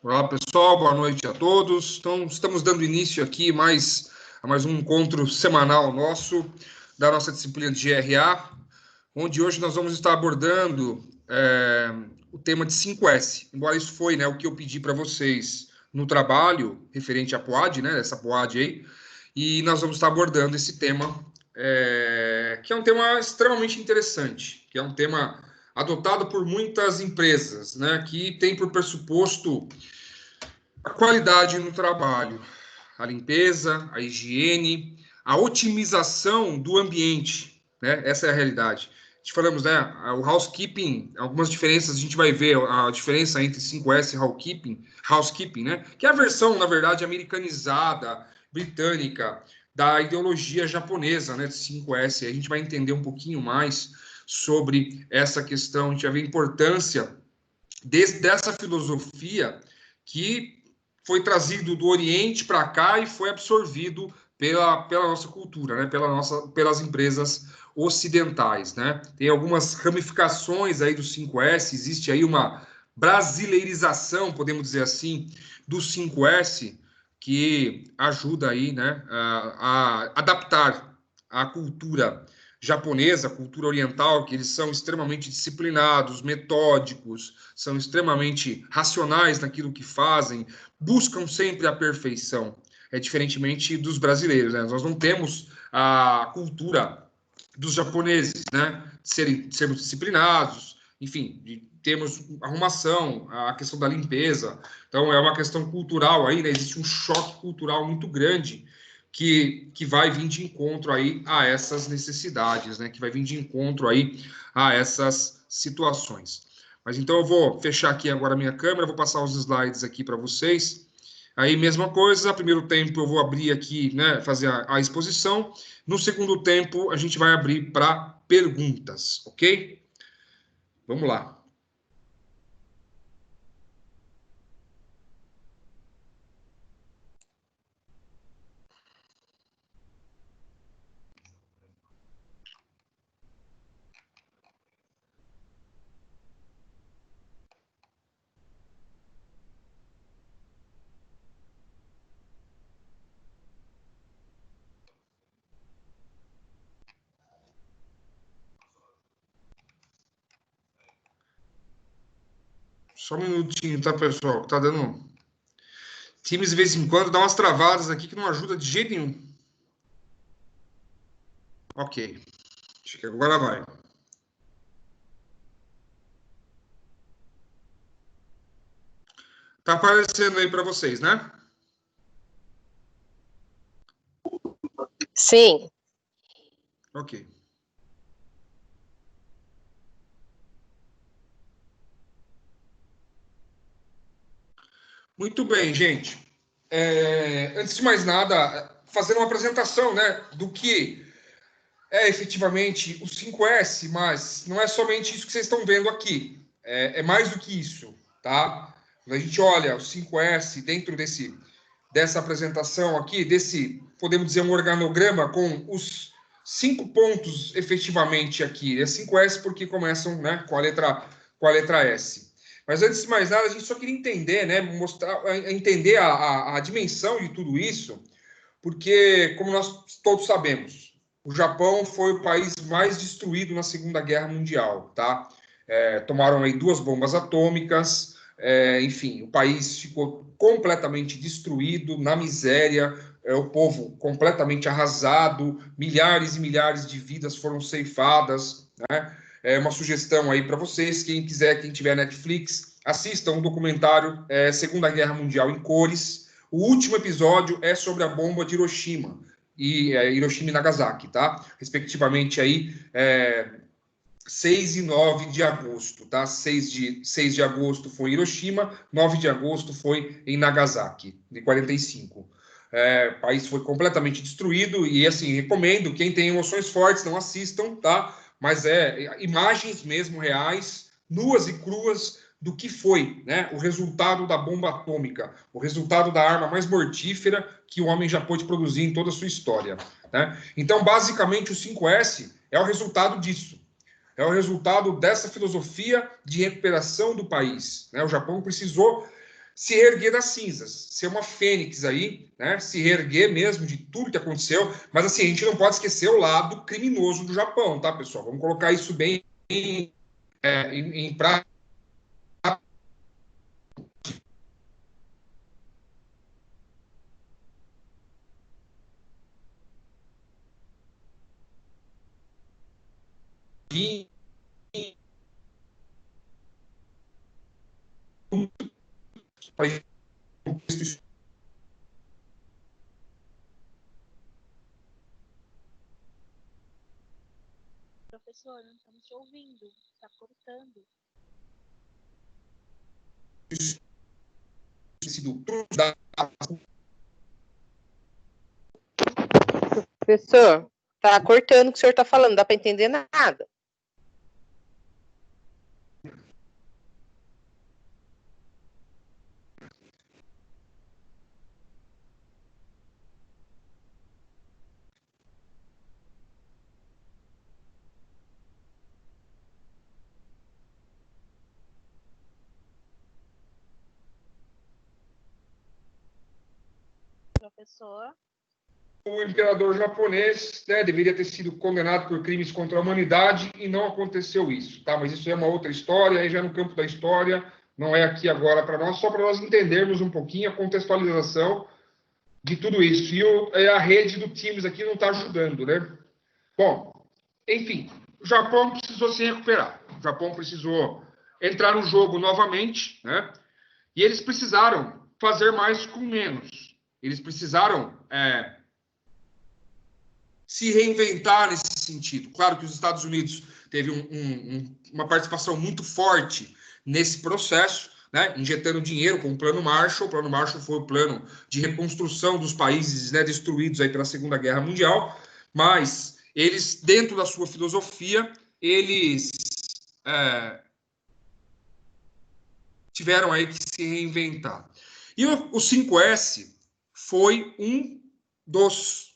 Olá, pessoal, boa noite a todos. Então, estamos dando início aqui a mais um encontro semanal nosso, da nossa disciplina de GRA, onde hoje nós vamos estar abordando o tema de 5S, embora isso foi o que eu pedi para vocês no trabalho, referente à POAD, essa POAD aí, e nós vamos estar abordando esse tema, que é um tema extremamente interessante, que é um tema adotado por muitas empresas, que tem por pressuposto a qualidade no trabalho, a limpeza, a higiene, a otimização do ambiente, Essa é a realidade. A gente falamos, o housekeeping, algumas diferenças, a gente vai ver a diferença entre 5S e housekeeping, que é a versão, na verdade, americanizada, britânica, da ideologia japonesa, de 5S. A gente vai entender um pouquinho mais sobre essa questão, a gente vai ver a importância dessa filosofia que foi trazido do Oriente para cá e foi absorvido pela nossa cultura, pelas empresas ocidentais, Tem algumas ramificações aí do 5S, existe aí uma brasileirização, podemos dizer assim, do 5S, que ajuda aí, a adaptar a cultura japonesa, a cultura oriental, que eles são extremamente disciplinados, metódicos, são extremamente racionais naquilo que fazem, buscam sempre a perfeição, diferentemente dos brasileiros, Nós não temos a cultura dos japoneses, de sermos disciplinados, enfim, de termos arrumação, a questão da limpeza. Então, é uma questão cultural aí, Existe um choque cultural muito grande que vai vir de encontro aí a essas necessidades, que vai vir de encontro aí a essas situações. Mas então eu vou fechar aqui agora a minha câmera, vou passar os slides aqui para vocês. Aí, mesma coisa, primeiro tempo eu vou abrir aqui, fazer a exposição. No segundo tempo, a gente vai abrir para perguntas, ok? Vamos lá. Só um minutinho, tá, pessoal? Tá dando... Teams, de vez em quando, dá umas travadas aqui que não ajuda de jeito nenhum. Ok. Acho que agora vai. Tá aparecendo aí para vocês, né? Sim. Ok. Muito bem, gente. Antes de mais nada, fazer uma apresentação, do que é efetivamente o 5S, mas não é somente isso que vocês estão vendo aqui. É mais do que isso, tá? Quando a gente olha o 5S dentro dessa apresentação aqui, podemos dizer, um organograma com os 5 pontos efetivamente aqui. É 5S porque começam, com a letra S. Mas antes de mais nada, a gente só queria entender, entender a dimensão de tudo isso, porque, como nós todos sabemos, o Japão foi o país mais destruído na Segunda Guerra Mundial, tá? Tomaram aí 2 bombas atômicas, enfim, o país ficou completamente destruído, na miséria, o povo completamente arrasado, milhares e milhares de vidas foram ceifadas, uma sugestão aí para vocês, quem quiser, quem tiver Netflix, assistam um documentário Segunda Guerra Mundial em cores. O último episódio é sobre a bomba de Hiroshima e Nagasaki, tá? Respectivamente aí 6 e 9 de agosto, tá? 6 de agosto foi em Hiroshima, 9 de agosto foi em Nagasaki, de 45. O país foi completamente destruído e, assim, recomendo, quem tem emoções fortes, não assistam, tá? Mas imagens mesmo reais, nuas e cruas, do que foi, o resultado da bomba atômica, o resultado da arma mais mortífera que o homem já pôde produzir em toda a sua história, Então, basicamente, o 5S é o resultado disso. É o resultado dessa filosofia de recuperação do país, O Japão precisou se reerguer das cinzas, ser uma fênix aí, né? Se reerguer mesmo de tudo que aconteceu. Mas assim, a gente não pode esquecer o lado criminoso do Japão, tá, pessoal? Vamos colocar isso bem em prática. Professor, não estamos te ouvindo, está cortando. Professor, tá cortando o que o senhor está falando, não dá para entender nada. Professor? O imperador japonês, né, deveria ter sido condenado por crimes contra a humanidade e não aconteceu isso, tá? Mas isso é uma outra história, aí já no campo da história, não é aqui agora para nós, só para nós entendermos um pouquinho a contextualização de tudo isso. E a rede do Teams aqui não está ajudando, né? Bom, enfim, o Japão precisou se recuperar. O Japão precisou entrar no jogo novamente, né? E eles precisaram fazer mais com menos. Eles precisaram se reinventar nesse sentido. Claro que os Estados Unidos teve uma participação muito forte nesse processo, né, injetando dinheiro com o Plano Marshall. O Plano Marshall foi o plano de reconstrução dos países, né, destruídos aí pela Segunda Guerra Mundial, mas eles, dentro da sua filosofia, eles tiveram aí que se reinventar. E o 5S foi um dos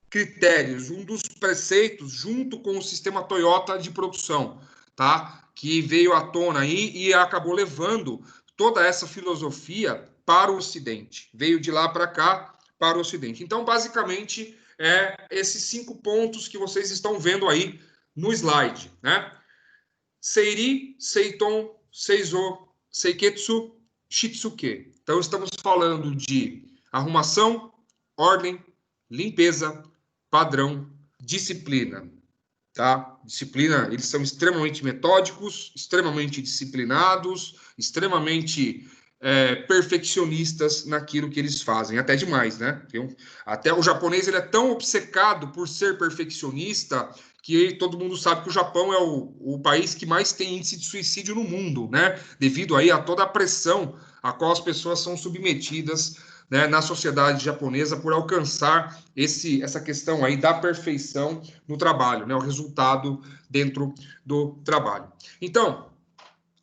critérios, um dos preceitos, junto com o sistema Toyota de produção, tá? Que veio à tona aí e acabou levando toda essa filosofia para o Ocidente. Veio de lá para cá, para o Ocidente. Então, basicamente, esses 5 pontos que vocês estão vendo aí no slide, né? Seiri, Seiton, Seizo, Seiketsu, Shitsuke. Então, estamos falando de arrumação, ordem, limpeza, padrão, disciplina, tá? Disciplina, eles são extremamente metódicos, extremamente disciplinados, extremamente perfeccionistas naquilo que eles fazem, até demais, né? Até o japonês, ele é tão obcecado por ser perfeccionista que todo mundo sabe que o Japão é o país que mais tem índice de suicídio no mundo, né? Devido aí a toda a pressão a qual as pessoas são submetidas, né, na sociedade japonesa por alcançar essa questão aí da perfeição no trabalho, né, o resultado dentro do trabalho. Então,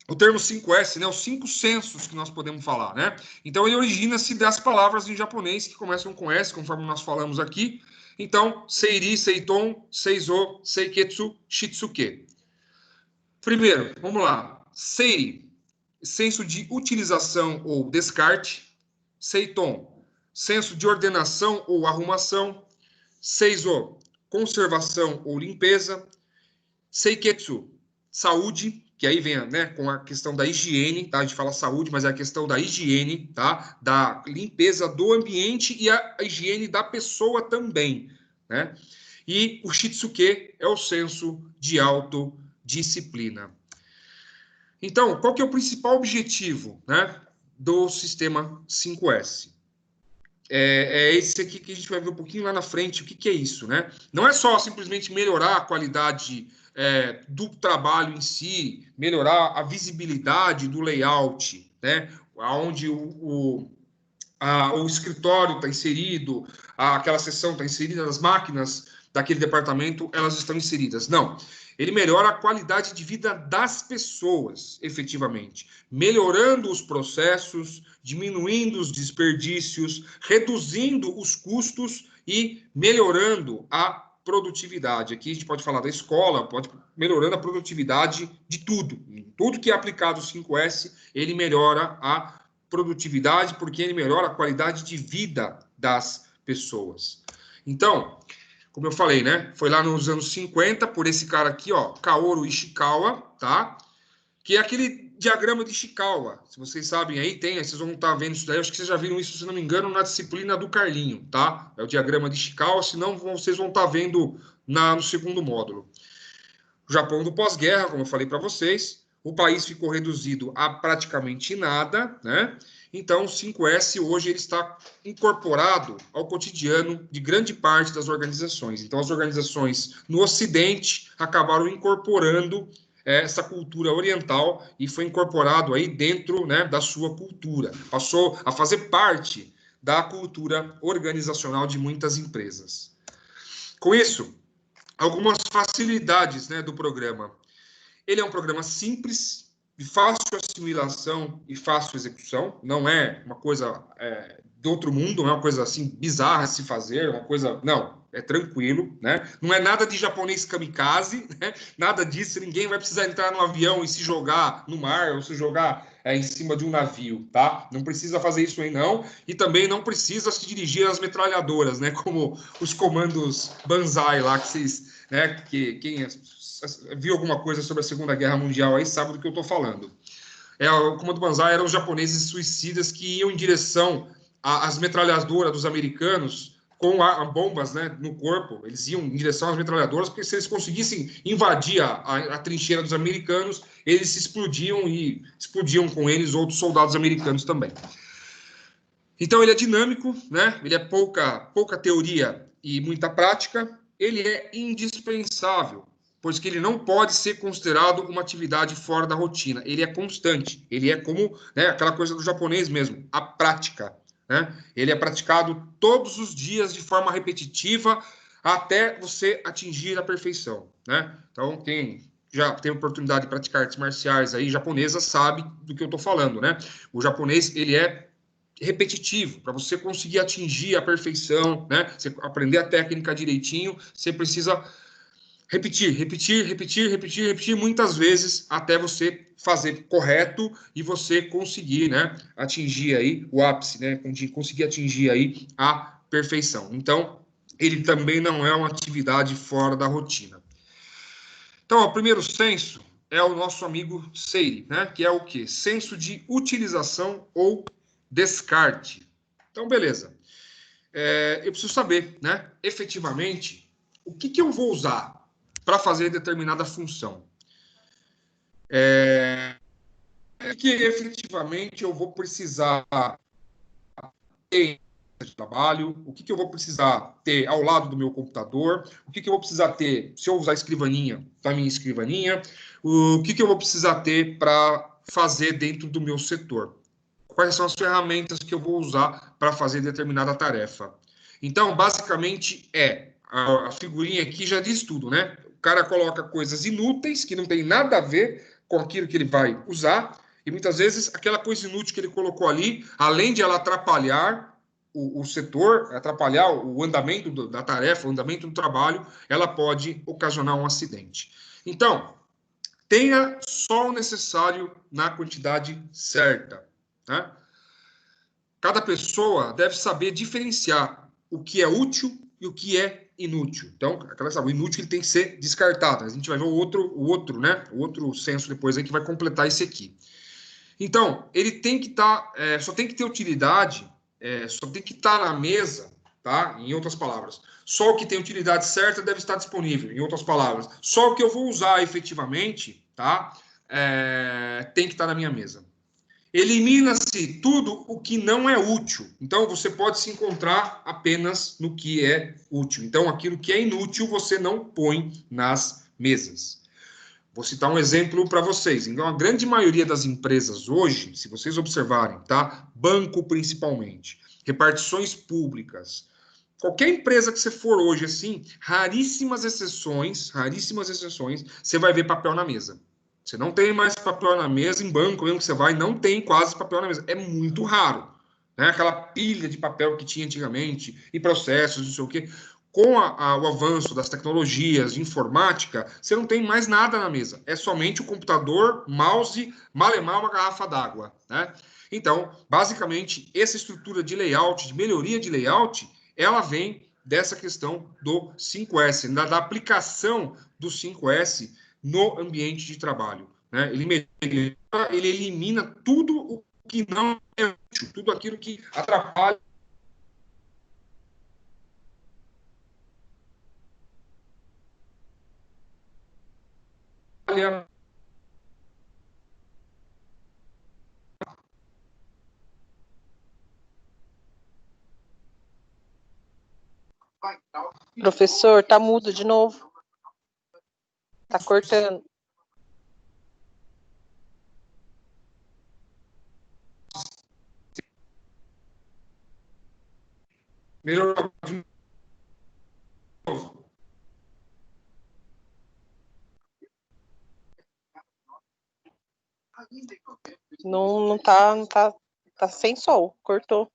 o termo 5S, né, os 5 sensos que nós podemos falar, né? Então, ele origina-se das palavras em japonês que começam com S, conforme nós falamos aqui. Então, Seiri, Seiton, Seizo, Seiketsu, Shitsuke. Primeiro, vamos lá. Seiri, senso de utilização ou descarte. Seiton, senso de ordenação ou arrumação. Seizo, conservação ou limpeza. Seiketsu, saúde, que aí vem, né, com a questão da higiene, tá? A gente fala saúde, mas é a questão da higiene, tá? Da limpeza do ambiente e a higiene da pessoa também, né? E o Shitsuke é o senso de autodisciplina. Então, qual que é o principal objetivo, né, do sistema 5S? É esse aqui que a gente vai ver um pouquinho lá na frente, o que é isso, né? Não é só simplesmente melhorar a qualidade do trabalho em si, melhorar a visibilidade do layout, né? Onde o escritório está inserido, aquela seção está inserida, as máquinas daquele departamento, elas estão inseridas. Não. Ele melhora a qualidade de vida das pessoas, efetivamente, melhorando os processos, diminuindo os desperdícios, reduzindo os custos e melhorando a produtividade. Aqui a gente pode falar da escola, pode melhorando a produtividade de tudo. Tudo que é aplicado o 5S, ele melhora a produtividade, porque ele melhora a qualidade de vida das pessoas. Então, como eu falei, né? Foi lá nos anos 50, por esse cara aqui, ó, Kaoru Ishikawa, tá? Que é aquele diagrama de Ishikawa. Se vocês sabem aí, vocês vão estar vendo isso daí. Acho que vocês já viram isso, se não me engano, na disciplina do Carlinho, tá? É o diagrama de Ishikawa, senão vocês vão estar vendo no segundo módulo. O Japão do pós-guerra, como eu falei para vocês, o país ficou reduzido a praticamente nada, né? Então, o 5S hoje ele está incorporado ao cotidiano de grande parte das organizações. Então, as organizações no Ocidente acabaram incorporando essa cultura oriental e foi incorporado aí dentro, né, da sua cultura. Passou a fazer parte da cultura organizacional de muitas empresas. Com isso, algumas facilidades, né, do programa. Ele é um programa simples, de fácil assimilação e fácil execução. Não é uma coisa de outro mundo, não é uma coisa assim bizarra de se fazer, uma coisa... Não, é tranquilo, né? Não é nada de japonês kamikaze, né? Nada disso. Ninguém vai precisar entrar no avião e se jogar no mar ou se jogar em cima de um navio, tá? Não precisa fazer isso aí, não. E também não precisa se dirigir às metralhadoras, né? Como os comandos Banzai lá, que vocês... Né? Que quem viu alguma coisa sobre a Segunda Guerra Mundial aí sabe do que eu estou falando. O comando Banzai eram os japoneses suicidas que iam em direção às metralhadoras dos americanos com bombas, né, no corpo. Eles iam em direção às metralhadoras, porque se eles conseguissem invadir a trincheira dos americanos, eles se explodiam e explodiam com eles outros soldados americanos também. Então, ele é dinâmico, né? Ele é pouca teoria e muita prática. Ele é indispensável, pois que ele não pode ser considerado uma atividade fora da rotina. Ele é constante. Ele é como, né, aquela coisa do japonês mesmo, a prática. Né? Ele é praticado todos os dias de forma repetitiva até você atingir a perfeição. Né? Então, quem já tem oportunidade de praticar artes marciais aí, japonesa, sabe do que eu estou falando. Né? O japonês, ele é repetitivo. Para você conseguir atingir a perfeição, né? Você aprender a técnica direitinho, você precisa repetir muitas vezes até você fazer correto e você conseguir, né, atingir aí o ápice, né, conseguir atingir aí a perfeição. Então, ele também não é uma atividade fora da rotina. Então, o primeiro senso é o nosso amigo Seiri, né, que é o quê? Senso de utilização ou descarte. Então, beleza. Eu preciso saber, né, efetivamente, o que eu vou usar para fazer determinada função. Que efetivamente eu vou precisar ter de trabalho, o que eu vou precisar ter ao lado do meu computador, o que eu vou precisar ter, se eu usar escrivaninha, da minha escrivaninha, o que eu vou precisar ter para fazer dentro do meu setor. Quais são as ferramentas que eu vou usar para fazer determinada tarefa. Então, basicamente, a figurinha aqui já diz tudo, né? O cara coloca coisas inúteis, que não tem nada a ver com aquilo que ele vai usar, e muitas vezes aquela coisa inútil que ele colocou ali, além de ela atrapalhar o setor, atrapalhar o andamento da tarefa, o andamento do trabalho, ela pode ocasionar um acidente. Então, tenha só o necessário na quantidade certa. Né? Cada pessoa deve saber diferenciar o que é útil e o que é inútil. Então, o inútil ele tem que ser descartado. A gente vai ver o outro senso depois aí que vai completar esse aqui. Então, ele tem que estar, só tem que ter utilidade, só tem que estar na mesa, tá? Em outras palavras, só o que tem utilidade certa deve estar disponível. Em outras palavras, só o que eu vou usar efetivamente, tá? Tem que estar na minha mesa. Elimina-se tudo o que não é útil. Então, você pode se encontrar apenas no que é útil. Então, aquilo que é inútil, você não põe nas mesas. Vou citar um exemplo para vocês. Então, a grande maioria das empresas hoje, se vocês observarem, tá? Banco principalmente, repartições públicas, qualquer empresa que você for hoje, assim, raríssimas exceções, você vai ver papel na mesa. Você não tem mais papel na mesa, em banco mesmo que você vai, não tem quase papel na mesa. É muito raro. Né? Aquela pilha de papel que tinha antigamente, e processos, não sei o quê. com o avanço das tecnologias de informática, você não tem mais nada na mesa. É somente o computador, mouse, malemar, uma garrafa d'água, né? Então, basicamente, essa estrutura de layout, de melhoria de layout, ela vem dessa questão do 5S, da aplicação do 5S no ambiente de trabalho, né? Ele elimina tudo o que não é útil, tudo aquilo que atrapalha Professor, tá mudo de novo. Tá cortando. melhorar de novo. Não tá sem sol, cortou.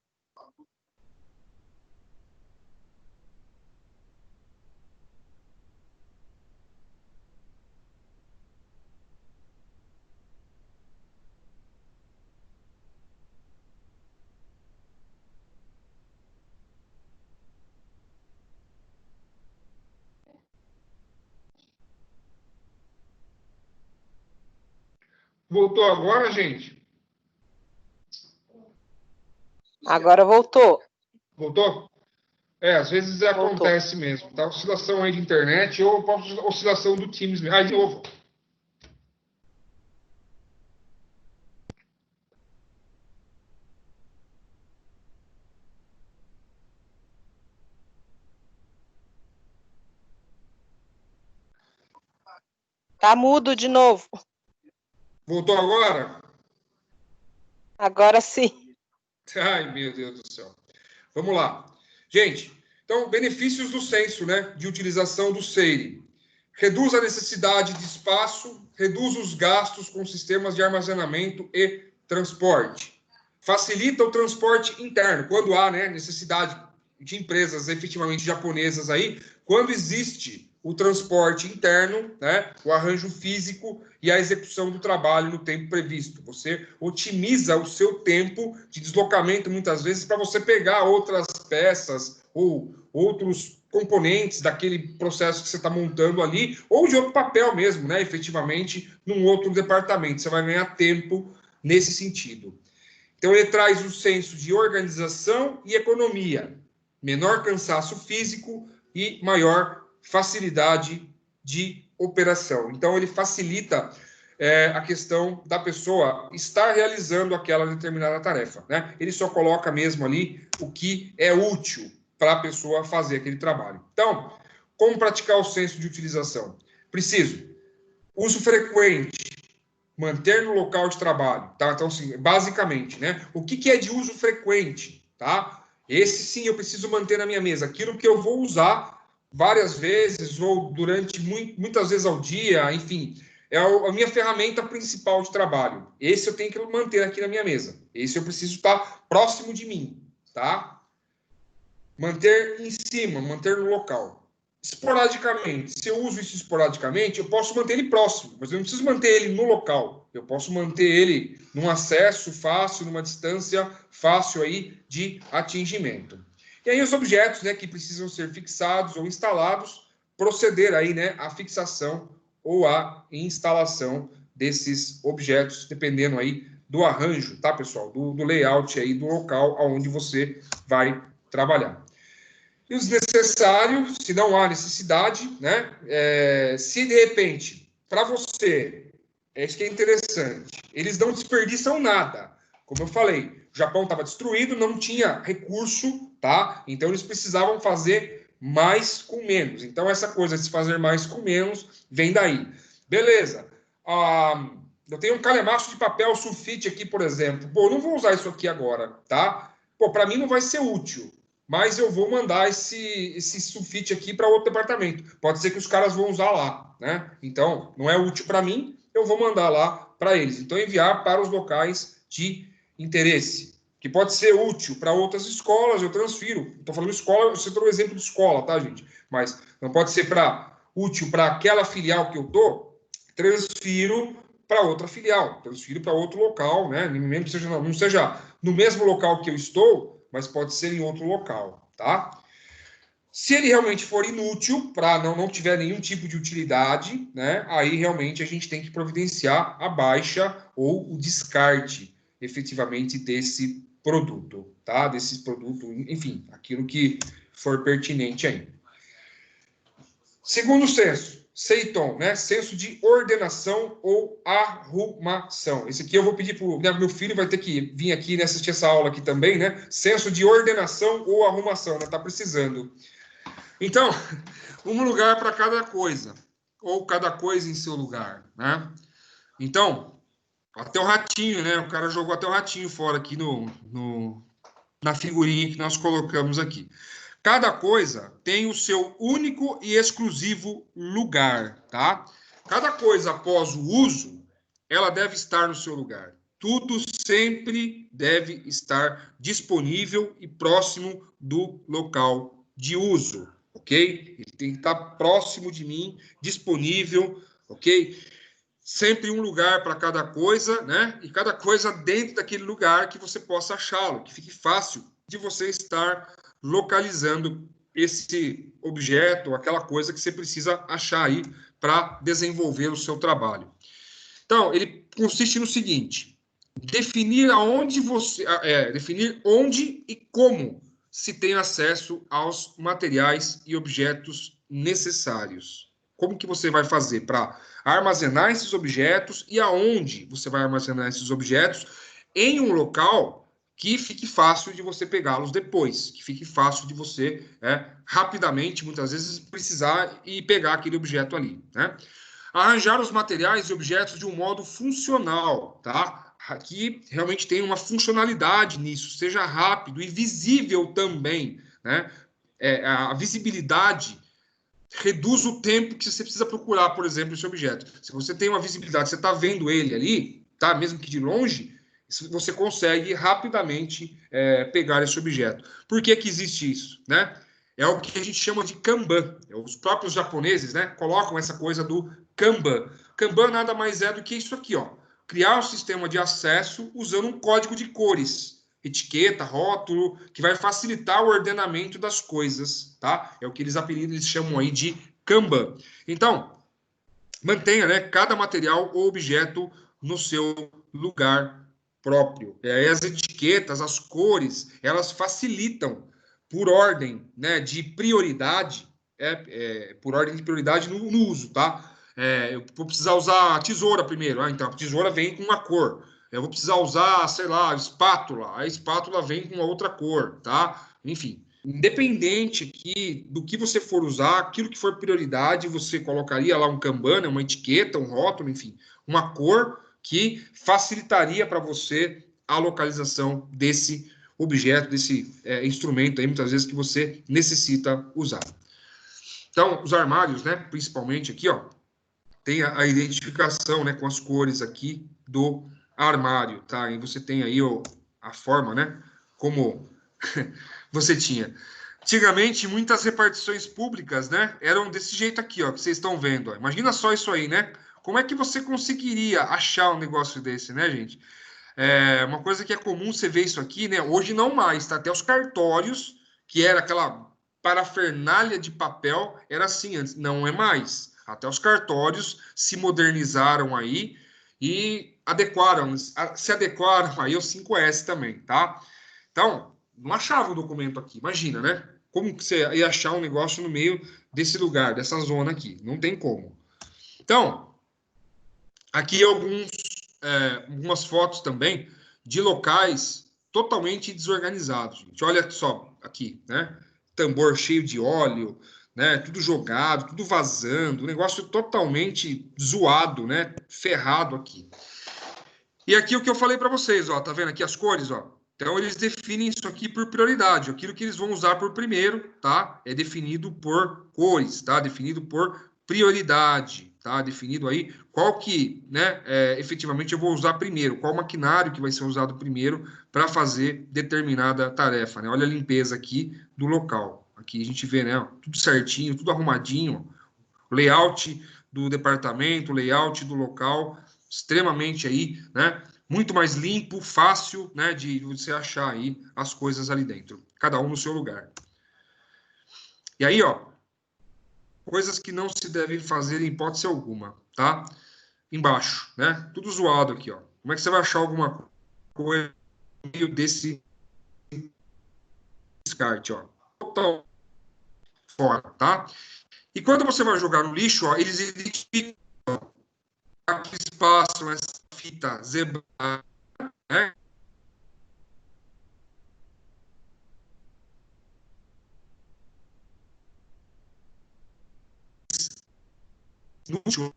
Voltou agora, gente? Agora voltou. Voltou? Às vezes acontece mesmo. Tá oscilação aí de internet ou oscilação do Teams mesmo. De novo. Tá mudo de novo. Voltou agora? Agora sim. Ai, meu Deus do céu. Vamos lá. Gente, então, benefícios do censo, né? De utilização do SEIRE. Reduz a necessidade de espaço, reduz os gastos com sistemas de armazenamento e transporte. Facilita o transporte interno, quando há, né, necessidade de empresas efetivamente japonesas aí, quando existe o transporte interno, né, o arranjo físico e a execução do trabalho no tempo previsto. Você otimiza o seu tempo de deslocamento, muitas vezes, para você pegar outras peças ou outros componentes daquele processo que você está montando ali, ou de outro papel mesmo, né, efetivamente, num outro departamento. Você vai ganhar tempo nesse sentido. Então, ele traz o senso de organização e economia, menor cansaço físico e maior facilidade de operação. Então, ele facilita a questão da pessoa estar realizando aquela determinada tarefa, né? Ele só coloca mesmo ali o que é útil para a pessoa fazer aquele trabalho. Então, como praticar o senso de utilização? Preciso. Uso frequente. Manter no local de trabalho, tá? Então, assim, basicamente, né? O que é de uso frequente, tá? Esse sim eu preciso manter na minha mesa. Aquilo que eu vou usar várias vezes ou durante muitas vezes ao dia, enfim, é a minha ferramenta principal de trabalho. Esse eu tenho que manter aqui na minha mesa. Esse eu preciso estar próximo de mim, tá? Manter em cima, manter no local. Esporadicamente, se eu uso isso esporadicamente, eu posso manter ele próximo, mas eu não preciso manter ele no local. Eu posso manter ele num acesso fácil, numa distância fácil aí de atingimento. E aí os objetos, né, que precisam ser fixados ou instalados, proceder aí, né, à fixação ou à instalação desses objetos, dependendo aí do arranjo, tá, pessoal? Do layout aí, do local aonde você vai trabalhar. E o desnecessário, se não há necessidade, né? Se de repente, para você, isso que é interessante, eles não desperdiçam nada. Como eu falei, o Japão estava destruído, não tinha recurso, tá? Então eles precisavam fazer mais com menos. Então essa coisa de se fazer mais com menos vem daí. Beleza. Eu tenho um calhamaço de papel sulfite aqui, por exemplo. Pô, eu não vou usar isso aqui agora, tá? Pô, para mim não vai ser útil, mas eu vou mandar esse sulfite aqui para outro departamento. Pode ser que os caras vão usar lá, né? Então, não é útil para mim, eu vou mandar lá para eles. Então, enviar para os locais de interesse. que pode ser útil para outras escolas, eu transfiro. Estou falando escola, você trouxe o exemplo de escola, tá, gente? Mas não pode ser útil para aquela filial que eu estou, transfiro para outra filial, transfiro para outro local, né? Mesmo que seja, não seja no mesmo local que eu estou, mas pode ser em outro local, tá? Se ele realmente for inútil, para não tiver nenhum tipo de utilidade, né? Aí realmente a gente tem que providenciar a baixa ou o descarte, efetivamente, desse produto, tá? Desse produto, enfim, aquilo que for pertinente aí. Segundo senso, SEITOM, né? Senso de ordenação ou arrumação. Esse aqui eu vou pedir para meu filho, vai ter que vir aqui, né, assistir essa aula aqui também, né? Senso de ordenação ou arrumação, né? Tá precisando. Então, um lugar para cada coisa, ou cada coisa em seu lugar, né? Então, até o ratinho, né? O cara jogou até o ratinho fora aqui na figurinha que nós colocamos aqui. Cada coisa tem o seu único e exclusivo lugar, tá? Cada coisa após o uso, ela deve estar no seu lugar. Tudo sempre deve estar disponível e próximo do local de uso, ok? Ele tem que estar próximo de mim, disponível, ok? Sempre um lugar para cada coisa, né? E cada coisa dentro daquele lugar que você possa achá-lo, que fique fácil de você estar localizando esse objeto, aquela coisa que você precisa achar aí para desenvolver o seu trabalho. Então, ele consiste no seguinte: definir definir onde e como se tem acesso aos materiais e objetos necessários. Como que você vai fazer para armazenar esses objetos e aonde você vai armazenar esses objetos em um local que fique fácil de você pegá-los depois, que fique fácil de você rapidamente, muitas vezes, precisar e pegar aquele objeto ali, né? Arranjar os materiais e objetos de um modo funcional, tá? Aqui realmente tem uma funcionalidade nisso, seja rápido e visível também, né? A visibilidade reduz o tempo que você precisa procurar, por exemplo, esse objeto. Se você tem uma visibilidade, você está vendo ele ali, tá? Mesmo que de longe, você consegue rapidamente pegar esse objeto. Por que que existe isso, né? É o que a gente chama de Kanban. Os próprios japoneses, né, colocam essa coisa do Kanban. Kanban nada mais é do que isso aqui, ó. Criar um sistema de acesso usando um código de cores, etiqueta, rótulo, que vai facilitar o ordenamento das coisas, tá? É o que eles chamam aí de Kanban. Então, mantenha, né, cada material ou objeto no seu lugar próprio. As etiquetas, as cores, elas facilitam por ordem, né, de prioridade, por ordem de prioridade no uso, tá? Eu vou precisar usar a tesoura primeiro, então a tesoura vem com uma cor. Eu vou precisar usar, sei lá, espátula, a espátula vem com uma outra cor, tá? Enfim, independente aqui do que você for usar, aquilo que for prioridade, você colocaria lá um Kanban, uma etiqueta, um rótulo, enfim, uma cor que facilitaria para você a localização desse objeto, desse instrumento aí, muitas vezes, que você necessita usar. Então, os armários, né, principalmente aqui, ó, tem a identificação, né, com as cores aqui do armário, tá? E você tem aí a forma, né, como você tinha. Antigamente, muitas repartições públicas, né, eram desse jeito aqui, ó, que vocês estão vendo. Ó. Imagina só isso aí, né? Como é que você conseguiria achar um negócio desse, né, gente? Uma coisa que é comum você ver isso aqui, né? Hoje não mais, tá? Até os cartórios, que era aquela parafernália de papel, era assim antes. Não é mais. Até os cartórios se modernizaram aí e se adequaram aí aos 5S também, tá? Então, não achava o documento aqui, imagina, né? Como que você ia achar um negócio no meio desse lugar, dessa zona aqui? Não tem como. Então, aqui algumas fotos também de locais totalmente desorganizados. Gente. Olha só aqui, né? Tambor cheio de óleo, né? Tudo jogado, tudo vazando, um negócio totalmente zoado, né? Ferrado aqui. E aqui o que eu falei para vocês, ó, tá vendo aqui as cores, ó? Então eles definem isso aqui por prioridade. Aquilo que eles vão usar por primeiro, tá? É definido por cores, tá? Definido por prioridade. tá? Definido aí qual que, né, efetivamente eu vou usar primeiro, qual maquinário que vai ser usado primeiro para fazer determinada tarefa, né? Olha a limpeza aqui do local. Aqui a gente vê, né, tudo certinho, tudo arrumadinho, layout do departamento, layout do local, extremamente aí, né, muito mais limpo, fácil, né, de você achar aí as coisas ali dentro, cada um no seu lugar. E aí, ó, coisas que não se devem fazer em hipótese alguma, tá? Embaixo, né? Tudo zoado aqui, ó. Como é que você vai achar alguma coisa no meio desse descarte, ó? Total fora, tá? E quando você vai jogar no lixo, ó, eles identificam aqui espaço, essa fita zebrada, né? No último,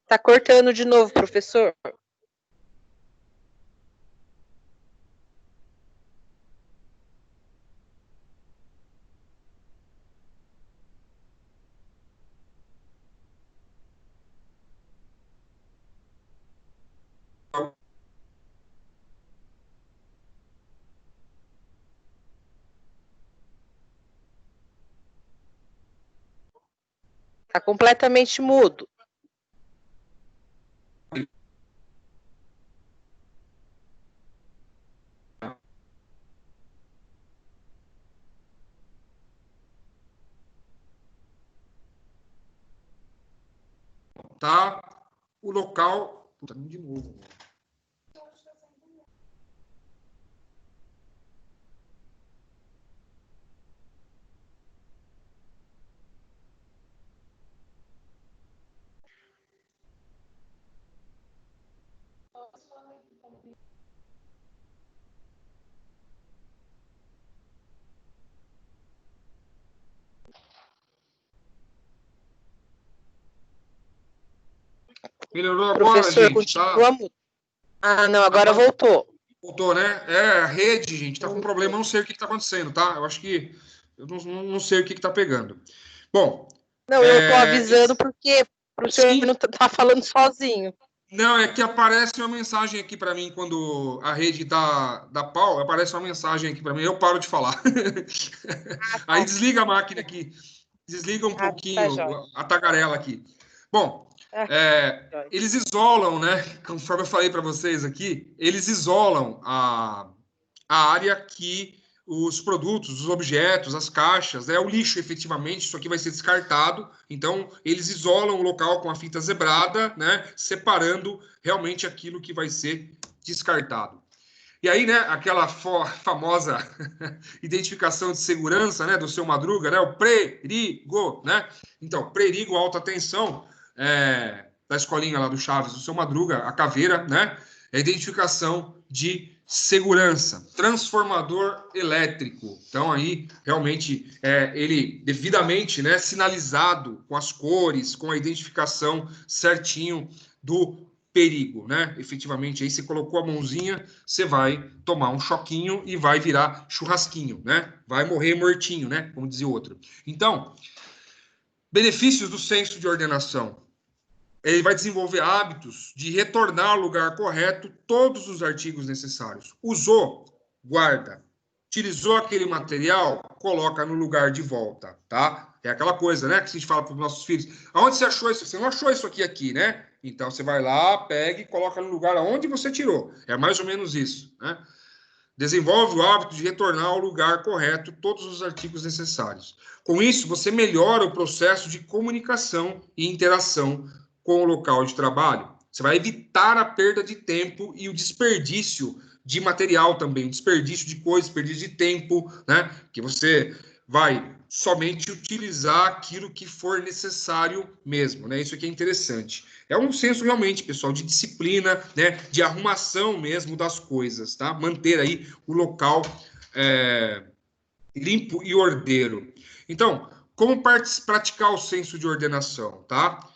Tá cortando de novo, professor. Tá completamente mudo. tá? O local... Puta, de novo. Melhorou agora, Professor, gente, tá? continua mudo. Ah, não, agora voltou. Voltou, né? A rede, gente, tá com problema, eu não sei o que está acontecendo, tá? Eu acho que eu não sei o que está pegando. Bom. Não, eu tô avisando porque o senhor sim, não tá falando sozinho. Não, é que aparece uma mensagem aqui para mim quando a rede dá pau, aparece uma mensagem aqui para mim, eu paro de falar. Aí desliga a máquina aqui, desliga um pouquinho a tagarela aqui. Bom, eles isolam, né? Conforme eu falei para vocês aqui, eles isolam a área que os produtos, os objetos, as caixas, o lixo efetivamente, isso aqui vai ser descartado. Então, eles isolam o local com a fita zebrada, né, separando realmente aquilo que vai ser descartado. E aí, né, aquela famosa identificação de segurança, né, do seu Madruga, né, o perigo, né? Então, perigo, alta tensão, da escolinha lá do Chaves, do seu Madruga, a caveira, né? É a identificação de segurança, transformador elétrico. Então, aí, realmente, ele devidamente, né, sinalizado com as cores, com a identificação certinho do perigo, né? Efetivamente, aí você colocou a mãozinha, você vai tomar um choquinho e vai virar churrasquinho, né? Vai morrer mortinho, né? Como dizia o outro. Então, benefícios do senso de ordenação. Ele vai desenvolver hábitos de retornar ao lugar correto todos os artigos necessários. Usou, guarda. Utilizou aquele material, coloca no lugar de volta, tá? É aquela coisa, né, que a gente fala para os nossos filhos. Aonde você achou isso? Você não achou isso aqui, né? Então, você vai lá, pega e coloca no lugar aonde você tirou. É mais ou menos isso, né? Desenvolve o hábito de retornar ao lugar correto todos os artigos necessários. Com isso, você melhora o processo de comunicação e interação com o local de trabalho. Você vai evitar a perda de tempo e o desperdício de material também, o desperdício de coisas, desperdício de tempo, né? Que você vai somente utilizar aquilo que for necessário mesmo, né? Isso aqui é interessante. É um senso realmente, pessoal, de disciplina, né? De arrumação mesmo das coisas, tá? Manter aí o local limpo e ordeiro. Então, como praticar o senso de ordenação, tá?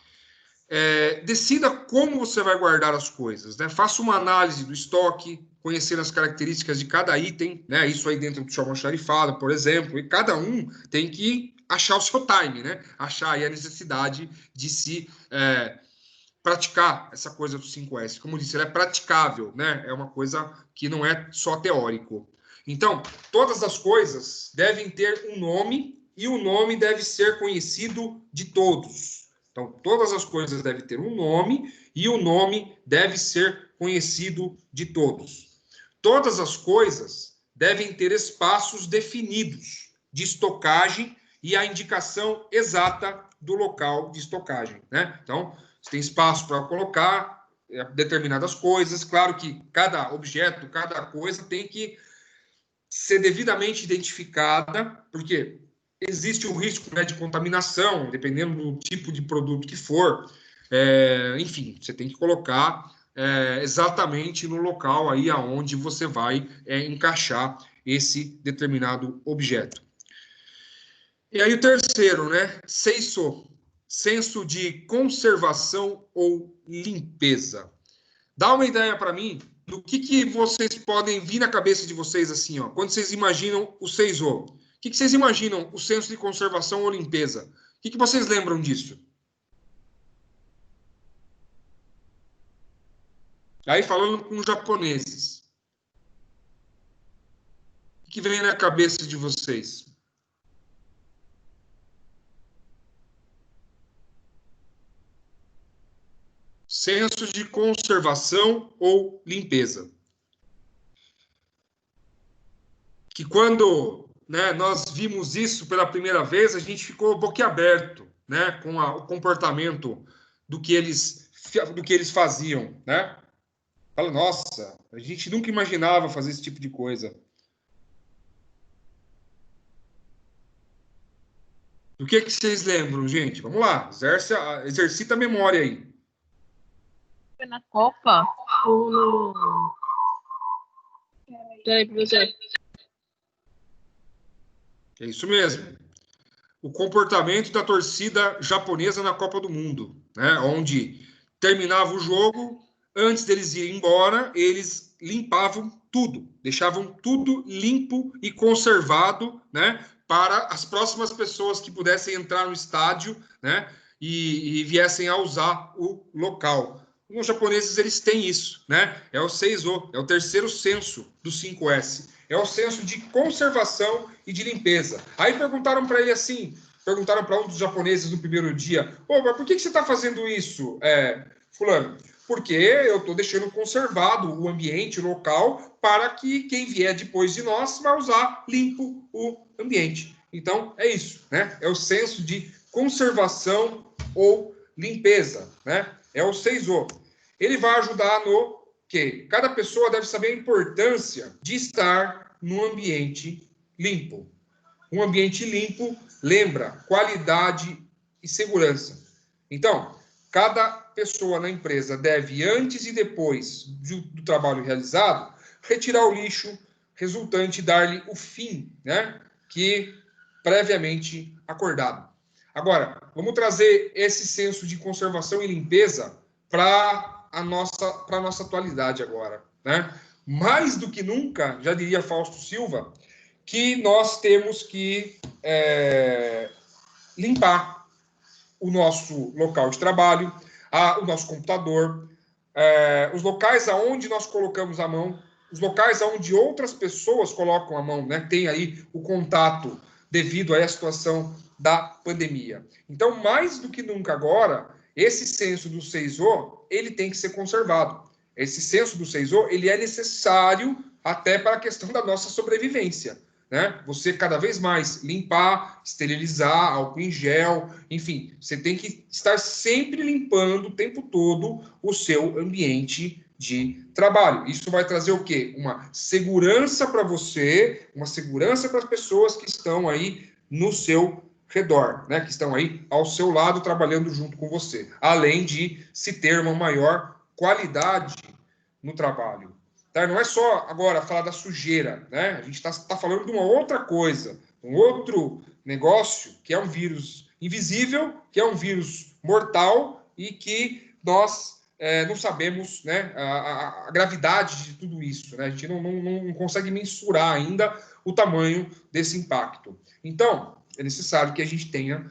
Decida como você vai guardar as coisas, né? Faça uma análise do estoque, conhecendo as características de cada item, né? Isso aí dentro do almoxarifado, por exemplo, e cada um tem que achar o seu time, né? Achar aí a necessidade de se praticar essa coisa do 5S. Como eu disse, ela é praticável, né? É uma coisa que não é só teórico. Então, todas as coisas devem ter um nome e o nome deve ser conhecido de todos. Então, todas as coisas devem ter um nome e o nome deve ser conhecido de todos. Todas as coisas devem ter espaços definidos de estocagem e a indicação exata do local de estocagem, né? Então, você tem espaço para colocar determinadas coisas. Claro que cada objeto, cada coisa tem que ser devidamente identificada, porque existe um risco, né, de contaminação, dependendo do tipo de produto que for. Enfim, você tem que colocar exatamente no local aí aonde você vai encaixar esse determinado objeto. E aí o terceiro, né? Seiso, senso de conservação ou limpeza. Dá uma ideia para mim do que vocês podem vir na cabeça de vocês assim, ó, quando vocês imaginam o Seiso. O que vocês imaginam o senso de conservação ou limpeza? O que vocês lembram disso? Aí falando com os japoneses. O que vem na cabeça de vocês? Senso de conservação ou limpeza. Que quando, né, nós vimos isso pela primeira vez, a gente ficou boquiaberto, né, com o comportamento do que eles faziam, né? Fala, nossa, a gente nunca imaginava fazer esse tipo de coisa. Do que vocês lembram, gente? Vamos lá, exercita a memória aí. Foi na Copa ou no... Peraí, professor. É isso mesmo. O comportamento da torcida japonesa na Copa do Mundo, né? Onde terminava o jogo, antes deles irem embora, eles limpavam tudo, deixavam tudo limpo e conservado, né? Para as próximas pessoas que pudessem entrar no estádio, né? E viessem a usar o local. Os japoneses, eles têm isso, né? É o Seiso, é o terceiro senso do 5S. É o senso de conservação e de limpeza. Aí perguntaram para ele assim, perguntaram para um dos japoneses no primeiro dia, mas por que você está fazendo isso, fulano? Porque eu estou deixando conservado o ambiente, o local, para que quem vier depois de nós vai usar limpo o ambiente. Então, é isso, né? É o senso de conservação ou limpeza, né? É o Seiso. Ele vai ajudar no que cada pessoa deve saber a importância de estar num ambiente limpo. Um ambiente limpo lembra qualidade e segurança. Então, cada pessoa na empresa deve, antes e depois do trabalho realizado, retirar o lixo resultante e dar-lhe o fim, né, que previamente acordado. Agora, vamos trazer esse senso de conservação e limpeza para a nossa atualidade agora, né? Mais do que nunca, já diria Fausto Silva, que nós temos que limpar o nosso local de trabalho, o nosso computador, os locais aonde nós colocamos a mão, os locais aonde outras pessoas colocam a mão, né? Tem aí o contato devido à situação da pandemia. Então, mais do que nunca agora, esse senso do Seiso, ele tem que ser conservado. Esse senso do Seiso, ele é necessário até para a questão da nossa sobrevivência, né? Você cada vez mais limpar, esterilizar, álcool em gel, enfim, você tem que estar sempre limpando o tempo todo o seu ambiente de trabalho. Isso vai trazer o quê? Uma segurança para você, uma segurança para as pessoas que estão aí no seu redor, né? Que estão aí ao seu lado trabalhando junto com você, além de se ter uma maior qualidade no trabalho. Tá? Não é só agora falar da sujeira, né? A gente está falando de uma outra coisa, um outro negócio que é um vírus invisível, que é um vírus mortal e que nós não sabemos, né, a gravidade de tudo isso, né? A gente não consegue mensurar ainda o tamanho desse impacto. Então, é necessário que a gente tenha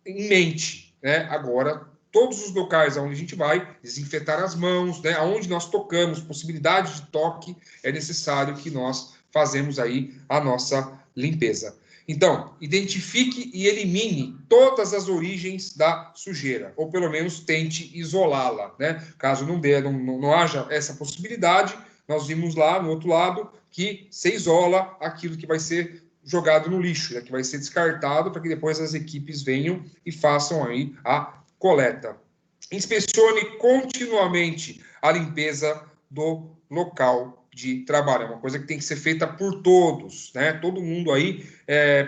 em mente, né, agora, todos os locais aonde a gente vai, desinfetar as mãos, né, aonde nós tocamos, possibilidade de toque, é necessário que nós fazemos aí a nossa limpeza. Então, identifique e elimine todas as origens da sujeira, ou pelo menos tente isolá-la, né? Caso não haja essa possibilidade, nós vimos lá no outro lado que se isola aquilo que vai ser jogado no lixo, né? Que vai ser descartado para que depois as equipes venham e façam aí a coleta. Inspecione continuamente a limpeza do local de trabalho. É uma coisa que tem que ser feita por todos, né? Todo mundo aí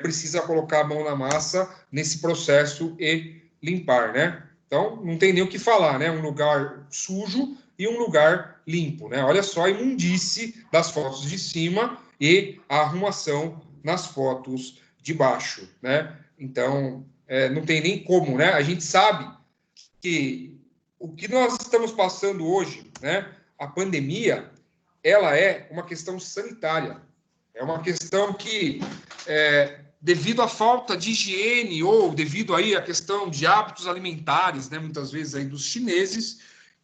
precisa colocar a mão na massa nesse processo e limpar, né? Então, não tem nem o que falar, né? Um lugar sujo e um lugar limpo, né? Olha só a imundície das fotos de cima e a arrumação nas fotos de baixo, né? Então, não tem nem como, né? A gente sabe que o que nós estamos passando hoje, né? A pandemia, ela é uma questão sanitária. É uma questão que, devido à falta de higiene ou devido aí à questão de hábitos alimentares, né, muitas vezes aí dos chineses,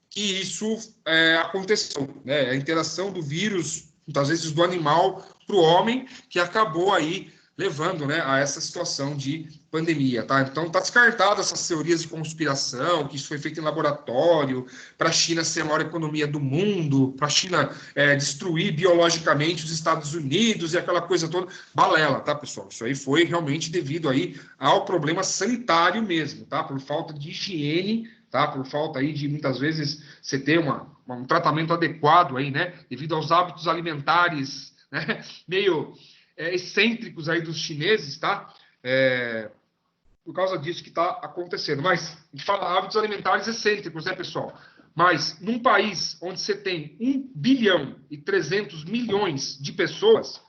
que isso aconteceu, né? A interação do vírus, muitas vezes do animal para o homem, que acabou aí levando, né, a essa situação de pandemia, tá? Então, está descartado essas teorias de conspiração, que isso foi feito em laboratório, para a China ser a maior economia do mundo, para a China destruir biologicamente os Estados Unidos e aquela coisa toda. Balela, tá, pessoal? Isso aí foi realmente devido aí ao problema sanitário mesmo, tá? Por falta de higiene, tá? Por falta aí de, muitas vezes, você ter um tratamento adequado aí, né? Devido aos hábitos alimentares, né? Meio excêntricos aí dos chineses, tá? Por causa disso que está acontecendo. Mas a gente fala hábitos alimentares excêntricos, né, pessoal? Mas num país onde você tem 1 bilhão e 300 milhões de pessoas,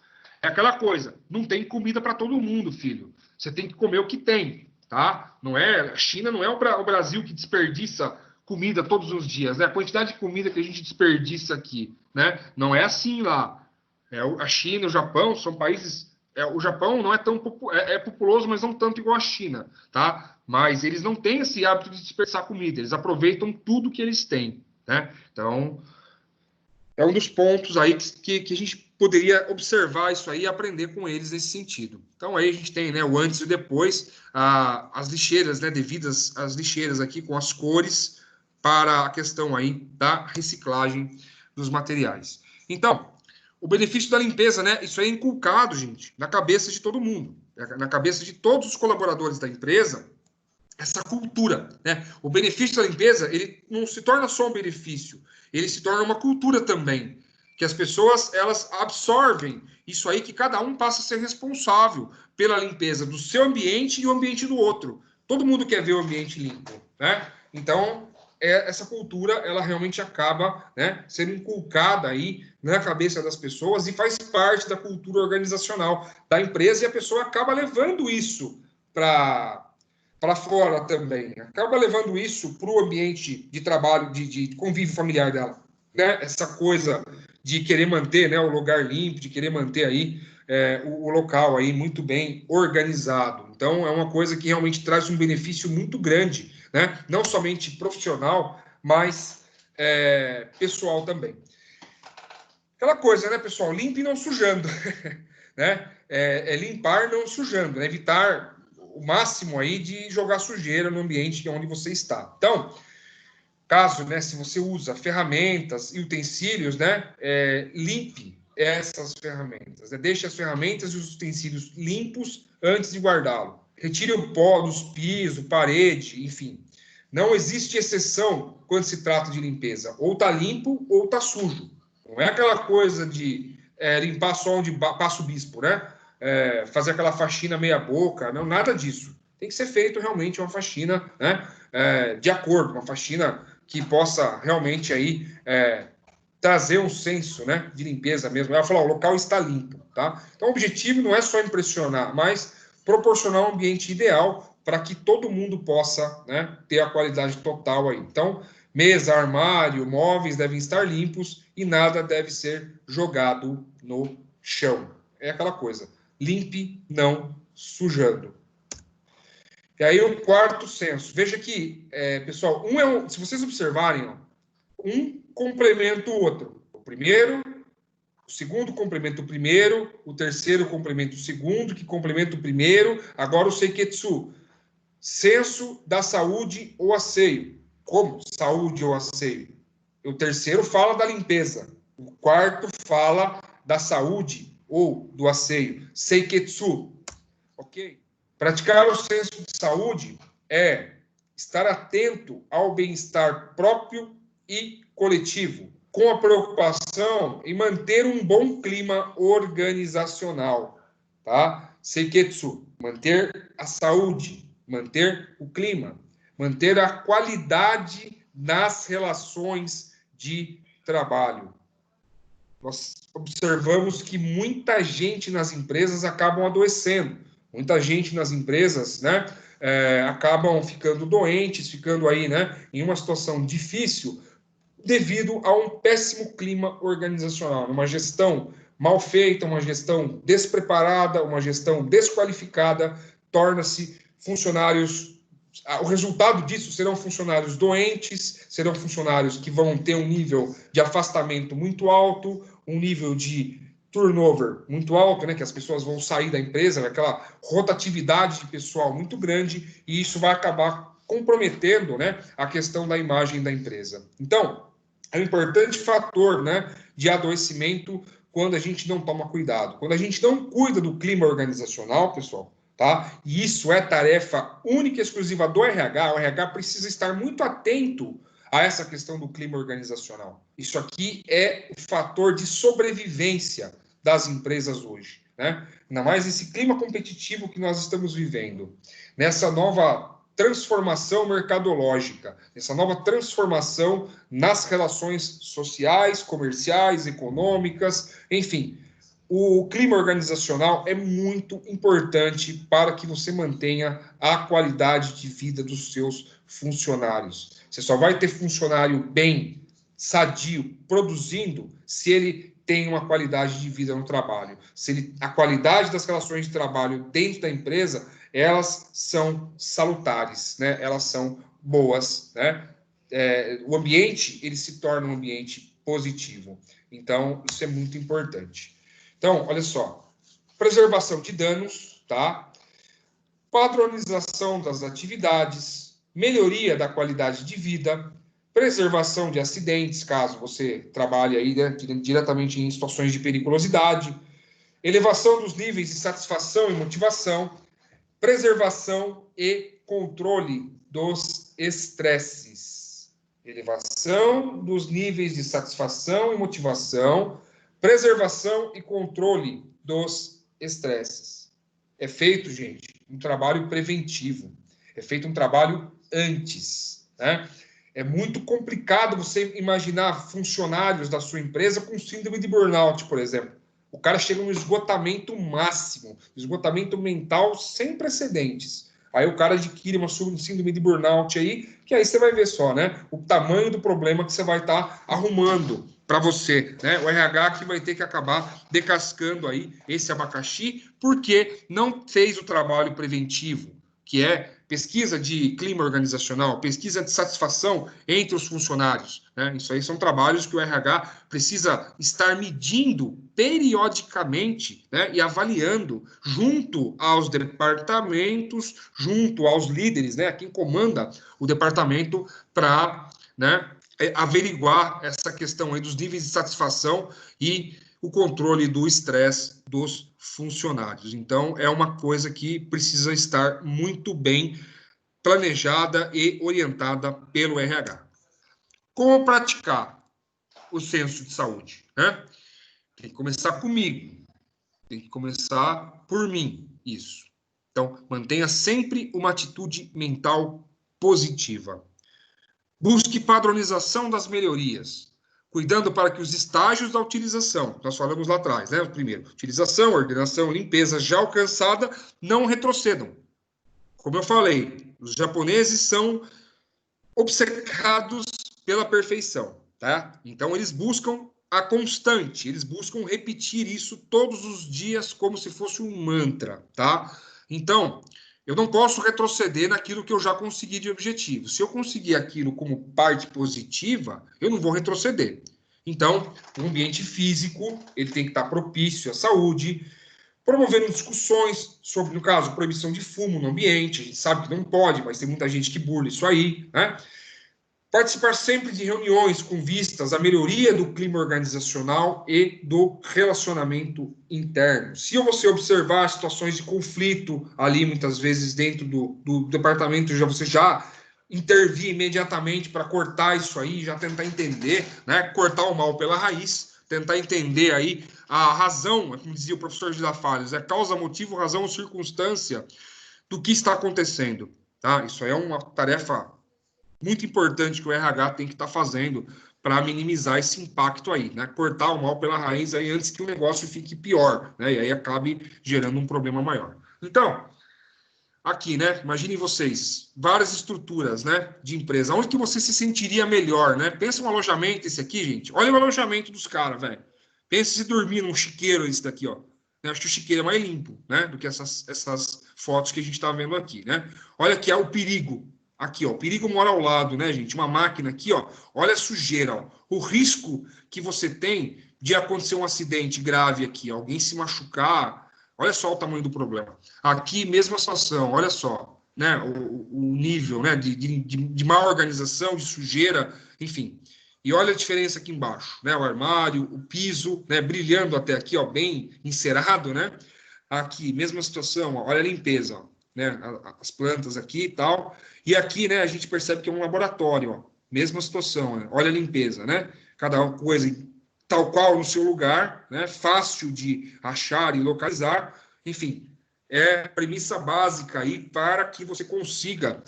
é aquela coisa, não tem comida para todo mundo, filho. Você tem que comer o que tem, tá? Não é, a China não é o Brasil que desperdiça comida todos os dias, né? A quantidade de comida que a gente desperdiça aqui, né? Não é assim lá. A China, o Japão são países. O Japão não é tão populoso, mas não tanto igual a China, tá? Mas eles não têm esse hábito de desperdiçar comida. Eles aproveitam tudo que eles têm, né? Então, é um dos pontos aí que a gente poderia observar isso aí e aprender com eles nesse sentido. Então, aí a gente tem, né, o antes e o depois, as lixeiras, né, devidas às lixeiras aqui com as cores para a questão aí da reciclagem dos materiais. Então, o benefício da limpeza, né? Isso é inculcado, gente, na cabeça de todo mundo, na cabeça de todos os colaboradores da empresa, essa cultura, né? O benefício da limpeza, ele não se torna só um benefício, ele se torna uma cultura também, que as pessoas, elas absorvem isso aí, que cada um passa a ser responsável pela limpeza do seu ambiente e o ambiente do outro. Todo mundo quer ver o ambiente limpo, né? Então, essa cultura, ela realmente acaba, né, sendo inculcada aí na cabeça das pessoas e faz parte da cultura organizacional da empresa, e a pessoa acaba levando isso para fora também, acaba levando isso para o ambiente de trabalho, de convívio familiar dela, né? Essa coisa de querer manter, né, o lugar limpo, de querer manter aí o local aí muito bem organizado. Então, é uma coisa que realmente traz um benefício muito grande, né? Não somente profissional, mas pessoal também. Aquela coisa, né, pessoal? Limpe não sujando, né? Limpar não sujando, né? Evitar o máximo aí de jogar sujeira no ambiente onde você está. Então, caso, né, se você usa ferramentas e utensílios, né, limpe essas ferramentas, né? Deixe as ferramentas e os utensílios limpos antes de guardá-lo. Retire o pó dos pisos, parede, enfim. Não existe exceção quando se trata de limpeza. Ou está limpo ou está sujo. Não é aquela coisa de limpar só onde passa o bispo, né? Fazer aquela faxina meia boca, não, nada disso. Tem que ser feito realmente uma faxina, né, de acordo, uma faxina que possa realmente aí trazer um senso, né, de limpeza mesmo. Ela falou, o local está limpo, tá? Então, o objetivo não é só impressionar, mas proporcionar um ambiente ideal para que todo mundo possa, né, ter a qualidade total aí. Então, mesa, armário, móveis devem estar limpos e nada deve ser jogado no chão. É aquela coisa, limpe não sujando. E aí o quarto senso. Veja que, pessoal, se vocês observarem, ó, um complementa o outro. O primeiro, o segundo complementa o primeiro, o terceiro complementa o segundo, que complementa o primeiro. Agora o seiketsu. Senso da saúde ou asseio. Como? Saúde ou asseio. O terceiro fala da limpeza. O quarto fala da saúde ou do asseio. Seiketsu. Ok? Praticar o senso de saúde é estar atento ao bem-estar próprio e coletivo, com a preocupação em manter um bom clima organizacional, tá? Seiketsu, manter a saúde, manter o clima, manter a qualidade nas relações de trabalho. Nós observamos que muita gente nas empresas acabam adoecendo, muita gente nas empresas, né, acabam ficando doentes, ficando aí, né, em uma situação difícil, devido a um péssimo clima organizacional, uma gestão mal feita, uma gestão despreparada, uma gestão desqualificada, torna-se funcionários. O resultado disso serão funcionários doentes, serão funcionários que vão ter um nível de afastamento muito alto, um nível de turnover muito alto, né, que as pessoas vão sair da empresa, aquela rotatividade de pessoal muito grande, e isso vai acabar comprometendo, né, a questão da imagem da empresa. Então, é um importante fator, né, de adoecimento quando a gente não toma cuidado. Quando a gente não cuida do clima organizacional, pessoal, tá? E isso é tarefa única e exclusiva do RH. O RH precisa estar muito atento a essa questão do clima organizacional. Isso aqui é o fator de sobrevivência das empresas hoje, né? Ainda mais esse clima competitivo que nós estamos vivendo. Nessa nova transformação mercadológica, essa nova transformação nas relações sociais, comerciais, econômicas, enfim. O clima organizacional é muito importante para que você mantenha a qualidade de vida dos seus funcionários. Você só vai ter funcionário bem, sadio, produzindo, se ele tem uma qualidade de vida no trabalho. A qualidade das relações de trabalho dentro da empresa, elas são salutares, né? Elas são boas, né? O ambiente, ele se torna um ambiente positivo. Então, isso é muito importante. Então, olha só, preservação de danos, tá? Padronização das atividades, melhoria da qualidade de vida, preservação de acidentes, caso você trabalhe aí, né, diretamente em situações de periculosidade, elevação dos níveis de satisfação e motivação, preservação e controle dos estresses. Elevação dos níveis de satisfação e motivação, preservação e controle dos estresses. É feito, gente, um trabalho preventivo. É feito um trabalho antes, né? É muito complicado você imaginar funcionários da sua empresa com síndrome de burnout, por exemplo. O cara chega no esgotamento máximo, esgotamento mental sem precedentes. Aí o cara adquire uma síndrome de burnout aí, que aí você vai ver só, né? O tamanho do problema que você vai estar arrumando para você, né? O RH que vai ter que acabar descascando aí esse abacaxi, porque não fez o trabalho preventivo, que é pesquisa de clima organizacional, pesquisa de satisfação entre os funcionários, né? Isso aí são trabalhos que o RH precisa estar medindo periodicamente, né? E avaliando junto aos departamentos, junto aos líderes, né? A quem comanda o departamento para, né, averiguar essa questão aí dos níveis de satisfação e o controle do estresse dos funcionários. Então, é uma coisa que precisa estar muito bem planejada e orientada pelo RH. Como praticar o senso de saúde, né? Tem que começar comigo, tem que começar por mim, isso. Então, mantenha sempre uma atitude mental positiva. Busque padronização das melhorias, cuidando para que os estágios da utilização, nós falamos lá atrás, né? Primeiro, utilização, ordenação, limpeza já alcançada, não retrocedam. Como eu falei, os japoneses são obcecados pela perfeição, tá? Então, eles buscam a constante, eles buscam repetir isso todos os dias como se fosse um mantra, tá? Então, Eu não posso retroceder naquilo que eu já consegui de objetivo. Se eu conseguir aquilo como parte positiva, eu não vou retroceder. Então, o ambiente físico, ele tem que estar propício à saúde, promovendo discussões sobre, no caso, proibição de fumo no ambiente. A gente sabe que não pode, mas tem muita gente que burla isso aí, né? Participar sempre de reuniões com vistas à melhoria do clima organizacional e do relacionamento interno. Se você observar situações de conflito ali, muitas vezes dentro do departamento, você já intervir imediatamente para cortar isso aí, já tentar entender, né? Cortar o mal pela raiz, tentar entender aí a razão, como dizia o professor Girafales, é causa, motivo, razão ou circunstância do que está acontecendo. Tá? Isso aí é uma tarefa muito importante que o RH tem que estar fazendo para minimizar esse impacto aí, né? Cortar o mal pela raiz aí antes que o negócio fique pior, né? E aí acabe gerando um problema maior. Então, aqui, né? Imaginem vocês, várias estruturas, né? De empresa. Onde que você se sentiria melhor, né? Pensa um alojamento esse aqui, gente. Olha o alojamento dos caras, velho. Pensa se dormir num chiqueiro esse daqui, ó. Eu acho que o chiqueiro é mais limpo, né? Do que essas fotos que a gente está vendo aqui, né? Olha aqui, o perigo. Aqui, ó, o perigo mora ao lado, né, gente? Uma máquina aqui, ó. Olha a sujeira, ó. O risco que você tem de acontecer um acidente grave aqui, alguém se machucar. Olha só o tamanho do problema. Aqui, mesma situação, olha só, né? O nível, né? De má organização, de sujeira, enfim. E olha a diferença aqui embaixo, né? O armário, o piso, né? Brilhando até aqui, ó, bem encerado, né? Aqui, mesma situação, ó, olha a limpeza, ó, né? As plantas aqui e tal. E aqui, né, a gente percebe que é um laboratório, ó. Mesma situação, né? Olha a limpeza, né? Cada coisa tal qual no seu lugar, né? Fácil de achar e localizar. Enfim, é a premissa básica aí para que você consiga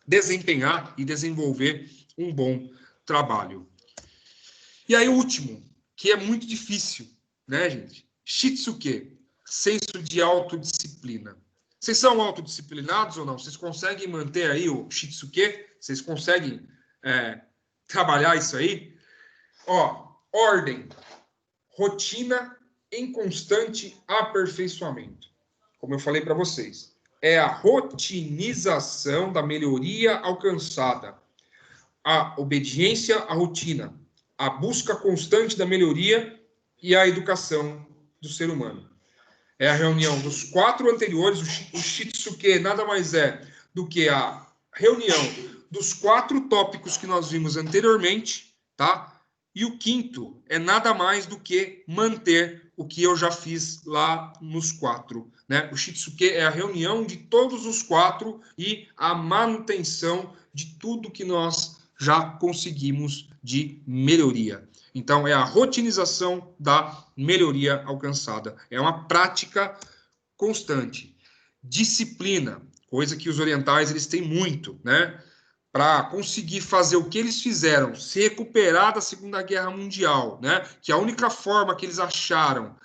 desempenhar e desenvolver um bom trabalho. E aí o último, que é muito difícil, né, gente? Shitsuke, senso de autodisciplina. Vocês são autodisciplinados ou não? Vocês conseguem manter aí o Shitsuke? Vocês conseguem trabalhar isso aí? Ó, ordem, rotina em constante aperfeiçoamento. Como eu falei para vocês, é a rotinização da melhoria alcançada, a obediência à rotina, a busca constante da melhoria e a educação do ser humano. É a reunião dos 4 anteriores, o Shitsuke nada mais é do que a reunião dos 4 tópicos que nós vimos anteriormente, tá? E o quinto é nada mais do que manter o que eu já fiz lá nos 4, né? O Shitsuke é a reunião de todos os 4 e a manutenção de tudo que nós já conseguimos de melhoria. Então, é a rotinização da melhoria alcançada. É uma prática constante. Disciplina, coisa que os orientais eles têm muito, né? Para conseguir fazer o que eles fizeram, se recuperar da Segunda Guerra Mundial, né? Que a única forma que eles acharam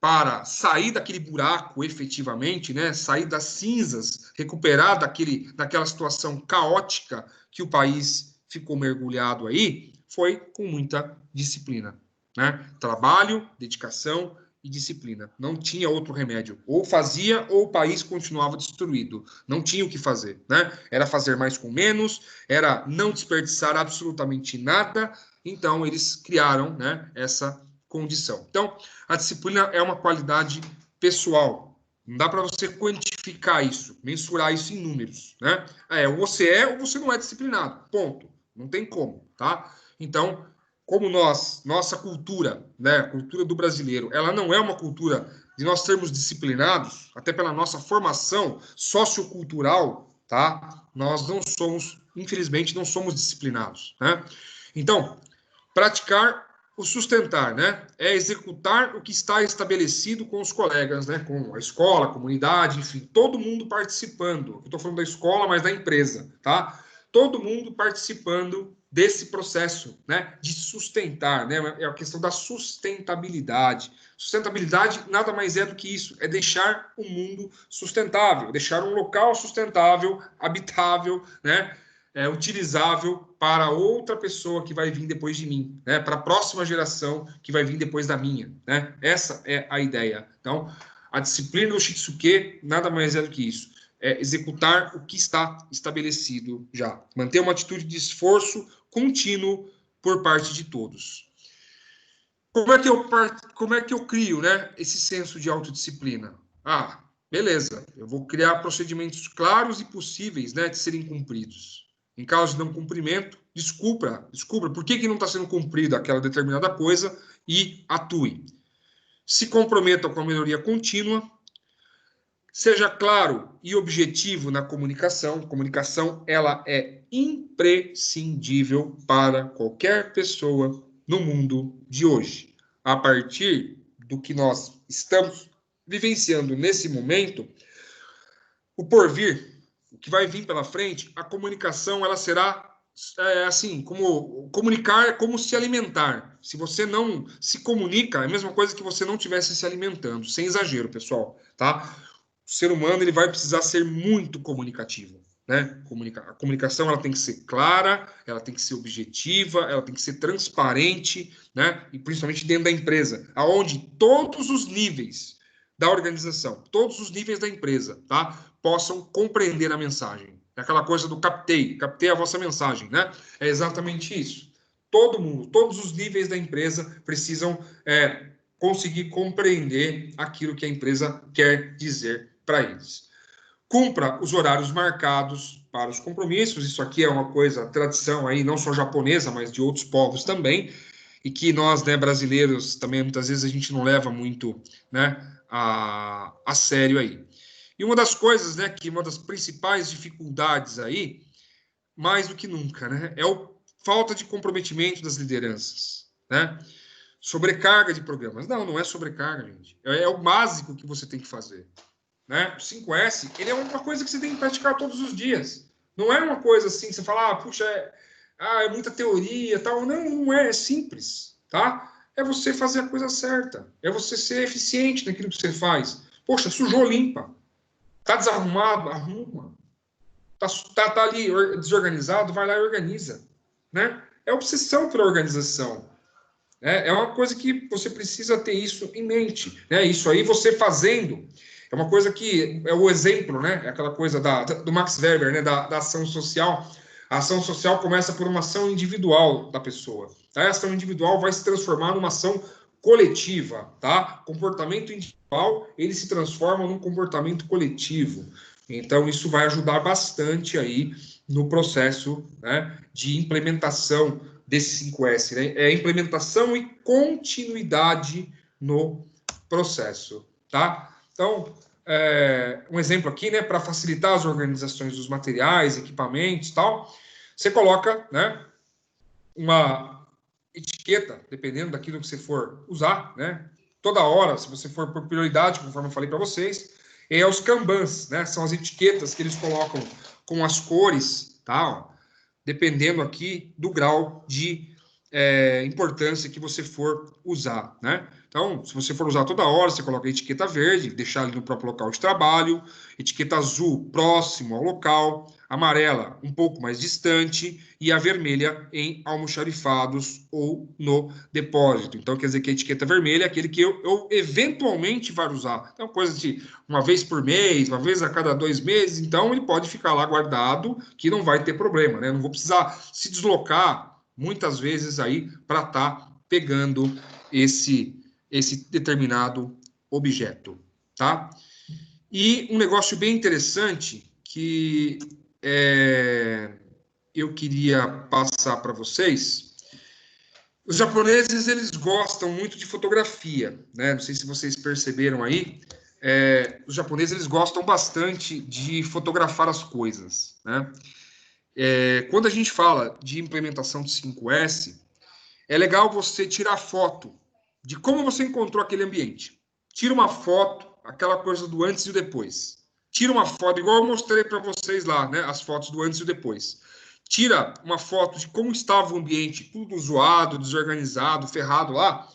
para sair daquele buraco efetivamente, né? Sair das cinzas, recuperar daquela situação caótica que o país ficou mergulhado aí, foi com muita disciplina, né? Trabalho, dedicação e disciplina. Não tinha outro remédio. Ou fazia ou o país continuava destruído. Não tinha o que fazer, né? Era fazer mais com menos, era não desperdiçar absolutamente nada. Então eles criaram, né, essa condição. Então, a disciplina é uma qualidade pessoal. Não dá para você quantificar isso, mensurar isso em números, né? Ou você é ou você não é disciplinado. Ponto. Não tem como, tá? Então, como nossa cultura, né, a cultura do brasileiro, ela não é uma cultura de nós sermos disciplinados, até pela nossa formação sociocultural, tá? Nós não somos, infelizmente, não somos disciplinados, né? Então, praticar o sustentar, né? É executar o que está estabelecido com os colegas, né? Com a escola, a comunidade, enfim, todo mundo participando. Eu estou falando da escola, mas da empresa, tá? Todo mundo participando desse processo, né? De sustentar, né? É a questão da sustentabilidade. Sustentabilidade nada mais é do que isso, é deixar o mundo sustentável, deixar um local sustentável, habitável, né? Utilizável para outra pessoa que vai vir depois de mim, né? Para a próxima geração que vai vir depois da minha, né? Essa é a ideia. Então, a disciplina do Shitsuke nada mais é do que isso. executar o que está estabelecido já. Manter uma atitude de esforço contínuo por parte de todos. Como é que eu crio, né, esse senso de autodisciplina? Ah, beleza, eu vou criar procedimentos claros e possíveis, né, de serem cumpridos. Em caso de não cumprimento, descubra por que não está sendo cumprida aquela determinada coisa e atue. Se comprometa com a melhoria contínua. Seja claro e objetivo na comunicação. Comunicação, ela é imprescindível para qualquer pessoa no mundo de hoje. A partir do que nós estamos vivenciando nesse momento, o porvir, o que vai vir pela frente, a comunicação, ela será assim, como comunicar é como se alimentar. Se você não se comunica, é a mesma coisa que você não estivesse se alimentando, sem exagero, pessoal, tá? O ser humano, ele vai precisar ser muito comunicativo, né? A comunicação, ela tem que ser clara, ela tem que ser objetiva, ela tem que ser transparente, né? E principalmente dentro da empresa, aonde todos os níveis da organização, todos os níveis da empresa, tá? Possam compreender a mensagem. É aquela coisa do captei a vossa mensagem, né? É exatamente isso. Todo mundo, todos os níveis da empresa precisam conseguir compreender aquilo que a empresa quer dizer para eles. Cumpra os horários marcados para os compromissos. Isso aqui é uma coisa, tradição aí, não só japonesa, mas de outros povos também, e que nós, né, brasileiros, também muitas vezes a gente não leva muito, né, a sério aí. E uma das coisas, né, que uma das principais dificuldades aí, mais do que nunca, né, é a falta de comprometimento das lideranças, né? Sobrecarga de programas. Não é sobrecarga, gente. É o básico que você tem que fazer, né? O 5S, ele é uma coisa que você tem que praticar todos os dias. Não é uma coisa assim, que você fala, puxa, é muita teoria, tal. Não é simples, tá? É você fazer a coisa certa. É você ser eficiente naquilo que você faz. Poxa, sujou, limpa. Tá desarrumado, arruma. Tá ali desorganizado, vai lá e organiza, né? É obsessão pela organização. É uma coisa que você precisa ter isso em mente, né? Isso aí você fazendo é uma coisa que é o exemplo, né? É aquela coisa do Max Weber, né? Da ação social. A ação social começa por uma ação individual da pessoa. Tá? A ação individual vai se transformar numa ação coletiva, tá? Comportamento individual, ele se transforma num comportamento coletivo. Então, isso vai ajudar bastante aí no processo, né, de implementação desse 5S, né? É implementação e continuidade no processo, tá? Então, um exemplo aqui, né, para facilitar as organizações dos materiais, equipamentos e tal, você coloca, né, uma etiqueta, dependendo daquilo que você for usar, né? Toda hora, se você for por prioridade, conforme eu falei para vocês, os Kanbans, né? São as etiquetas que eles colocam com as cores, tá? Dependendo aqui do grau de importância que você for usar, né? Então, se você for usar toda hora, você coloca a etiqueta verde, deixar ali no próprio local de trabalho, etiqueta azul próximo ao local, amarela um pouco mais distante e a vermelha em almoxarifados ou no depósito. Então, quer dizer que a etiqueta vermelha é aquele que eu eventualmente vai usar. Então, coisa de uma vez por mês, uma vez a cada 2 meses, então ele pode ficar lá guardado, que não vai ter problema, né? Não vou precisar se deslocar muitas vezes aí para estar pegando esse determinado objeto, tá? E um negócio bem interessante que eu queria passar para vocês. Os japoneses, eles gostam muito de fotografia, né? Não sei se vocês perceberam aí. Os japoneses, eles gostam bastante de fotografar as coisas, né? Quando a gente fala de implementação de 5S, é legal você tirar foto de como você encontrou aquele ambiente. Tira uma foto, aquela coisa do antes e o depois. Tira uma foto, igual eu mostrei para vocês lá, né? As fotos do antes e o depois. Tira uma foto de como estava o ambiente, tudo zoado, desorganizado, ferrado lá.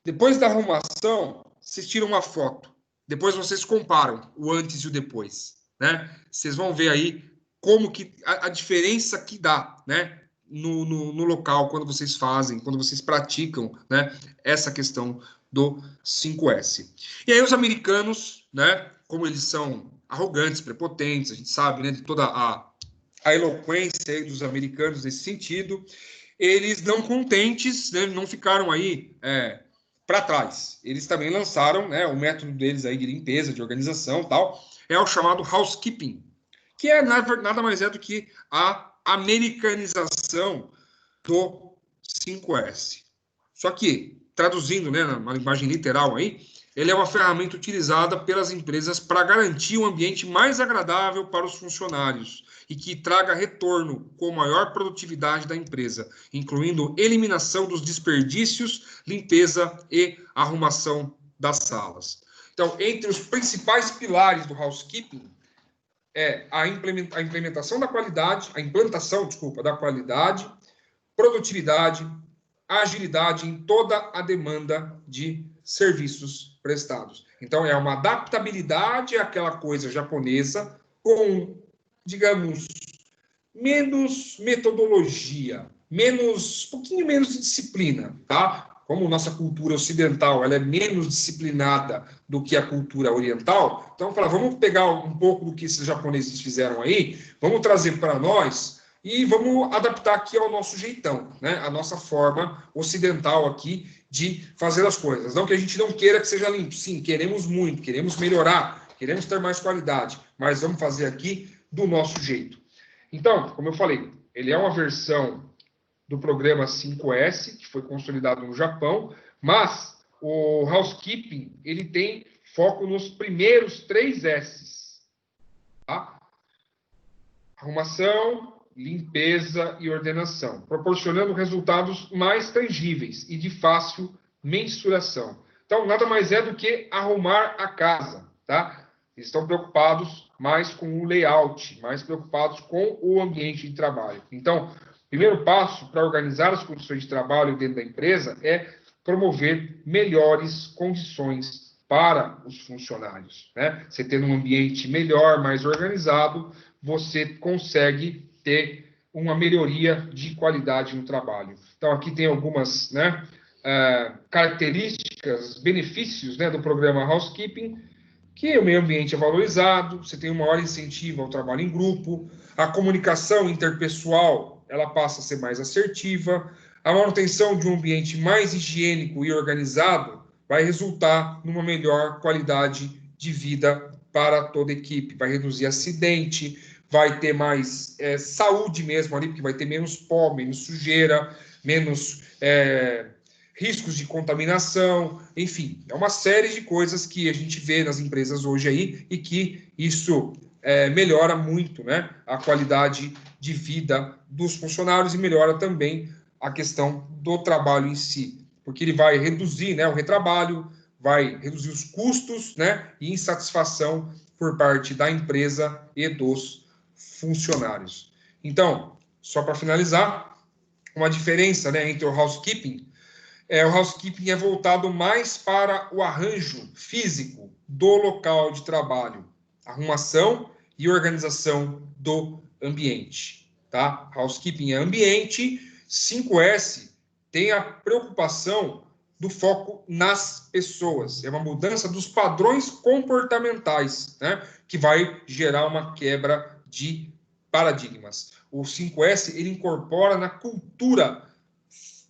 Depois da arrumação, vocês tiram uma foto. Depois vocês comparam o antes e o depois, né? Vocês vão ver aí como que a diferença que dá, né? No local, quando vocês fazem, quando vocês praticam, né? Essa questão do 5S. E aí os americanos, né? Como eles são arrogantes, prepotentes, a gente sabe, né, de toda a eloquência aí dos americanos nesse sentido. Eles, não contentes, né, não ficaram aí para trás. Eles também lançaram, né, o método deles aí de limpeza, de organização e tal, é o chamado housekeeping, que é nada mais é do que a americanização do 5S. Só que, traduzindo, né, na linguagem literal aí, ele é uma ferramenta utilizada pelas empresas para garantir um ambiente mais agradável para os funcionários e que traga retorno com maior produtividade da empresa, incluindo eliminação dos desperdícios, limpeza e arrumação das salas. Então, entre os principais pilares do housekeeping é a implementação da qualidade, da qualidade, produtividade, agilidade em toda a demanda de serviços prestados. Então, é uma adaptabilidade àquela coisa japonesa com, digamos, menos metodologia, um pouquinho menos de disciplina, tá? Como nossa cultura ocidental ela é menos disciplinada do que a cultura oriental, então, vamos pegar um pouco do que esses japoneses fizeram aí, vamos trazer para nós e vamos adaptar aqui ao nosso jeitão, né? A nossa forma ocidental aqui de fazer as coisas. Não que a gente não queira que seja limpo, sim, queremos muito, queremos melhorar, queremos ter mais qualidade, mas vamos fazer aqui do nosso jeito. Então, como eu falei, ele é uma versão do programa 5S, que foi consolidado no Japão, mas o housekeeping, ele tem foco nos primeiros 3 S's. Tá? Arrumação, limpeza e ordenação, proporcionando resultados mais tangíveis e de fácil mensuração. Então, nada mais é do que arrumar a casa, tá? Eles estão preocupados mais com o layout, mais preocupados com o ambiente de trabalho. Então, o primeiro passo para organizar as condições de trabalho dentro da empresa é promover melhores condições para os funcionários, né? Você tendo um ambiente melhor, mais organizado, você consegue ter uma melhoria de qualidade no trabalho. Então, aqui tem algumas, né, características, benefícios, né, do programa Housekeeping, que o meio ambiente é valorizado, você tem um maior incentivo ao trabalho em grupo, a comunicação interpessoal ela passa a ser mais assertiva, a manutenção de um ambiente mais higiênico e organizado vai resultar numa melhor qualidade de vida para toda a equipe, vai reduzir acidente, vai ter mais saúde mesmo ali, porque vai ter menos pó, menos sujeira, menos riscos de contaminação, enfim, é uma série de coisas que a gente vê nas empresas hoje aí e que isso melhora muito, né, a qualidade de vida dos funcionários e melhora também a questão do trabalho em si, porque ele vai reduzir, né, o retrabalho, vai reduzir os custos, né, e insatisfação por parte da empresa e dos funcionários. Então, só para finalizar, uma diferença, né, entre o housekeeping o housekeeping é voltado mais para o arranjo físico do local de trabalho, arrumação e organização do ambiente. Tá? Housekeeping é ambiente, 5S tem a preocupação do foco nas pessoas. É uma mudança dos padrões comportamentais, né? Que vai gerar uma quebra de paradigmas. O 5S ele incorpora na cultura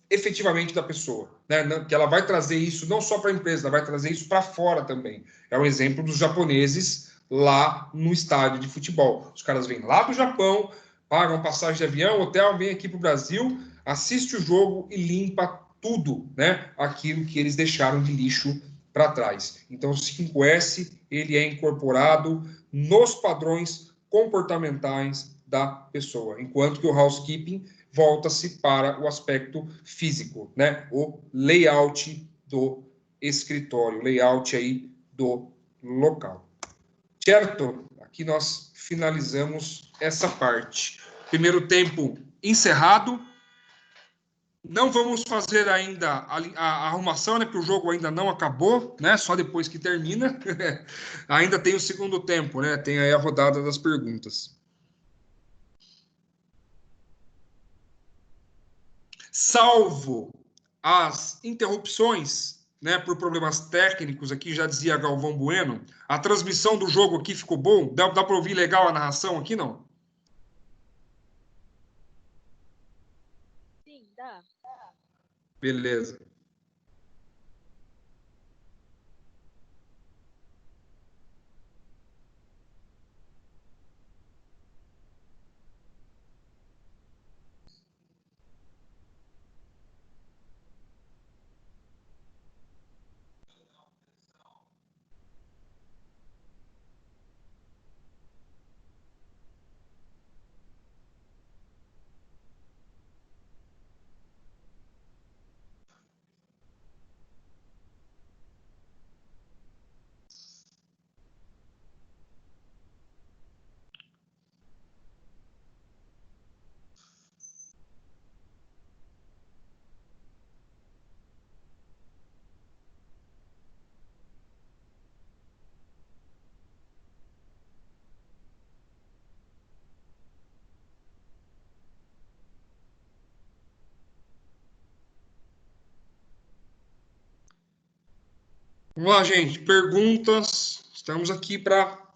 efetivamente da pessoa, né? Que ela vai trazer isso não só para a empresa, ela vai trazer isso para fora também. É um exemplo dos japoneses lá no estádio de futebol. Os caras vêm lá do Japão, pagam passagem de avião, hotel, vêm aqui para o Brasil, assiste o jogo e limpa tudo, né? Aquilo que eles deixaram de lixo para trás. Então, o 5S ele é incorporado nos padrões comportamentais da pessoa, enquanto que o housekeeping volta-se para o aspecto físico, né? O layout do escritório, layout aí do local. Certo? Aqui nós finalizamos essa parte. Primeiro tempo encerrado. Não vamos fazer ainda a arrumação, né? Porque o jogo ainda não acabou, né? Só depois que termina. Ainda tem o segundo tempo, né? Tem aí a rodada das perguntas. Salvo as interrupções, né, por problemas técnicos aqui, já dizia Galvão Bueno. A transmissão do jogo aqui ficou bom? Dá para ouvir legal a narração aqui, não? Sim, dá. Beleza. Vamos lá, gente. Perguntas. Estamos aqui para...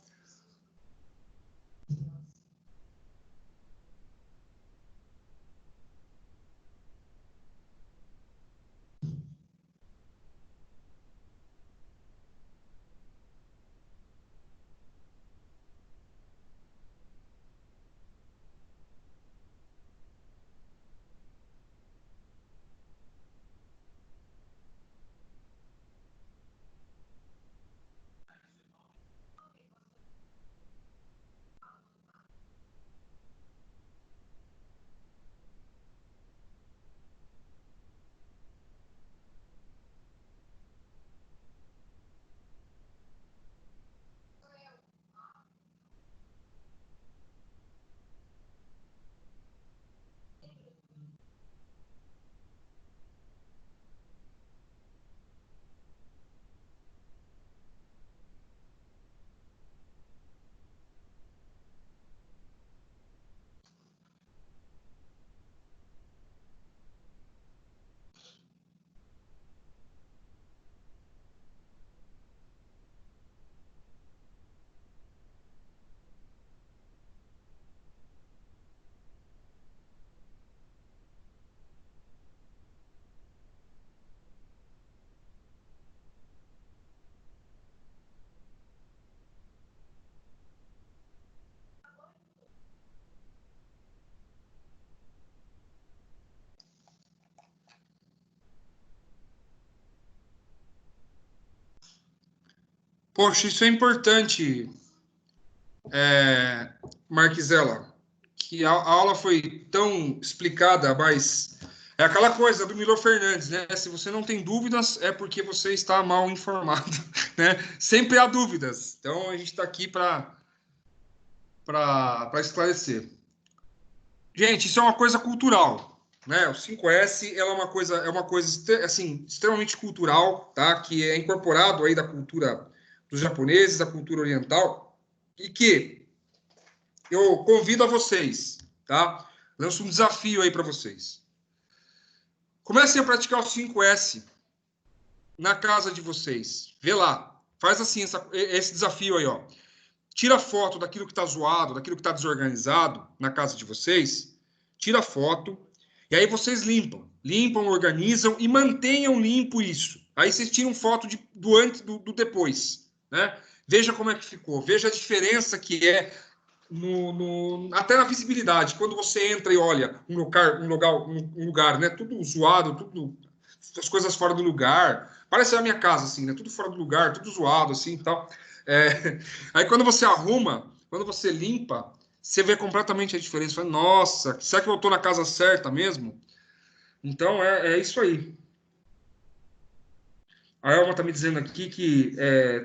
Poxa, isso é importante, Marquisela, que a aula foi tão explicada, mas é aquela coisa do Milo Fernandes, né? Se você não tem dúvidas, é porque você está mal informado, né? Sempre há dúvidas. Então, a gente está aqui para esclarecer. Gente, isso é uma coisa cultural, né? O 5S ela é uma coisa assim, extremamente cultural, tá? Que é incorporado aí da cultura dos japoneses, da cultura oriental, e que eu convido a vocês, tá? Lanço um desafio aí para vocês. Comecem a praticar o 5S na casa de vocês. Vê lá. Faz assim esse desafio aí, ó. Tira foto daquilo que está zoado, daquilo que está desorganizado na casa de vocês. Tira foto. E aí vocês limpam. Limpam, organizam e mantenham limpo isso. Aí vocês tiram foto do antes, do depois, né? Veja como é que ficou. Veja a diferença que é até na visibilidade. Quando você entra e olha um lugar, né? Tudo zoado, tudo as coisas fora do lugar. Parece a minha casa, assim, né? Tudo fora do lugar, tudo zoado, assim, tal. Aí quando você arruma, quando você limpa, você vê completamente a diferença. Fala, nossa, será que eu estou na casa certa mesmo? Então, é isso aí. A Elma está me dizendo aqui que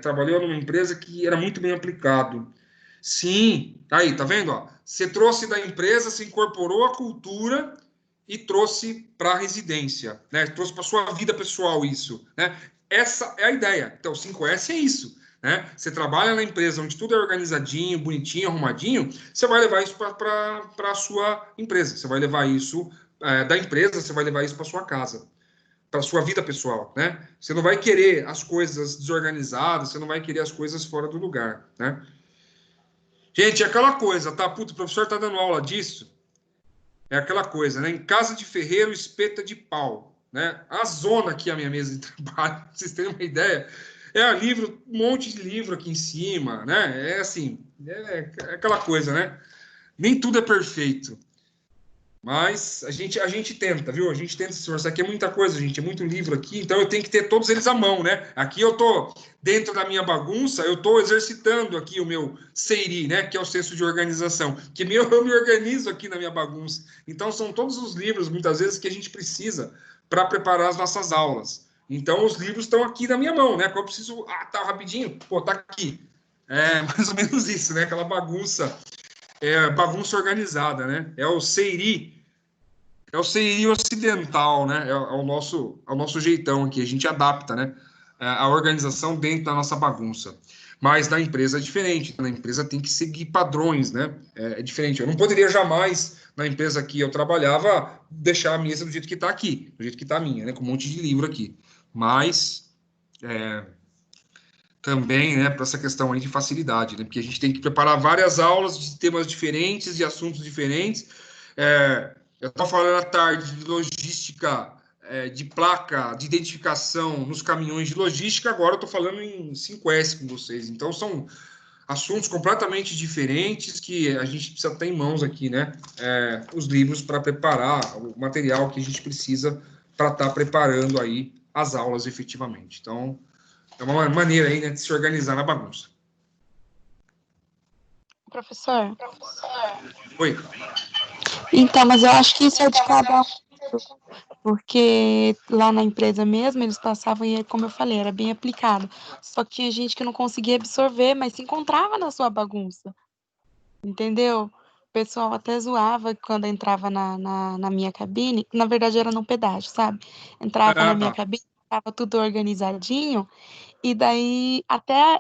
trabalhou numa empresa que era muito bem aplicado. Sim, aí, tá vendo? Ó? Você trouxe da empresa, se incorporou à cultura e trouxe para a residência, né? Trouxe para sua vida pessoal isso, né? Essa é a ideia. Então, o 5S é isso, né? Você trabalha na empresa onde tudo é organizadinho, bonitinho, arrumadinho, você vai levar isso para a sua empresa, você vai levar isso da empresa, você vai levar isso para sua casa. para sua vida pessoal, né? Você não vai querer as coisas desorganizadas, você não vai querer as coisas fora do lugar, né? Gente, é aquela coisa, tá? Puto, o professor tá dando aula disso. É aquela coisa, né? Em casa de ferreiro, espeta de pau, né? A zona aqui, a minha mesa de trabalho, pra vocês terem uma ideia, um monte de livro aqui em cima, né? É assim, é aquela coisa, né? Nem tudo é perfeito. Mas a gente tenta, viu? A gente tenta se esforçar. Aqui é muita coisa, gente. É muito livro aqui, então eu tenho que ter todos eles à mão, né? Aqui eu tô dentro da minha bagunça, eu tô exercitando aqui o meu seiri, né? Que é o senso de organização. Eu me organizo aqui na minha bagunça. Então são todos os livros, muitas vezes, que a gente precisa para preparar as nossas aulas. Então os livros estão aqui na minha mão, né? Quando eu preciso, tá rapidinho, pô, tá aqui. É mais ou menos isso, né? Aquela bagunça organizada, né? É o seiri ocidental, né? É o nosso jeitão aqui. A gente adapta, né? A organização dentro da nossa bagunça. Mas na empresa é diferente. Na empresa tem que seguir padrões, né? É diferente. Eu não poderia jamais, na empresa que eu trabalhava, deixar a mesa do jeito que está aqui, do jeito que está a minha, né? Com um monte de livro aqui. Mas também, né, para essa questão aí de facilidade, né? Porque a gente tem que preparar várias aulas de temas diferentes, de assuntos diferentes. Eu estava falando à tarde de logística, de placa, de identificação nos caminhões de logística, agora eu estou falando em 5S com vocês. Então, são assuntos completamente diferentes que a gente precisa ter em mãos aqui, né? Os livros para preparar o material que a gente precisa para estar preparando aí as aulas efetivamente. Então, é uma maneira aí, né, de se organizar na bagunça. Professor? Oi. Então, mas eu acho que isso é de cada um, porque lá na empresa mesmo, eles passavam e, como eu falei, era bem aplicado. Só que tinha gente que não conseguia absorver, mas se encontrava na sua bagunça, entendeu? O pessoal até zoava quando entrava na minha cabine, na verdade era num pedágio, sabe? Entrava na minha cabine, estava tudo organizadinho, e daí até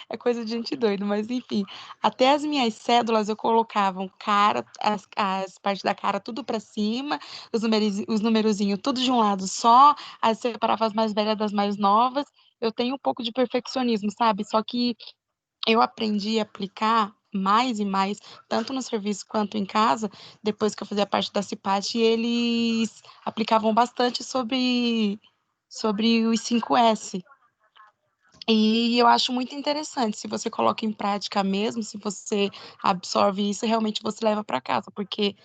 é coisa de gente doida, mas enfim. Até as minhas cédulas eu colocava as partes da cara tudo para cima, os numerozinhos tudo de um lado só, aí separava as mais velhas das mais novas. Eu tenho um pouco de perfeccionismo, sabe? Só que eu aprendi a aplicar mais e mais, tanto no serviço quanto em casa, depois que eu fazia parte da CIPAT, eles aplicavam bastante sobre os 5S. E eu acho muito interessante, se você coloca em prática mesmo, se você absorve isso, realmente você leva para casa, porque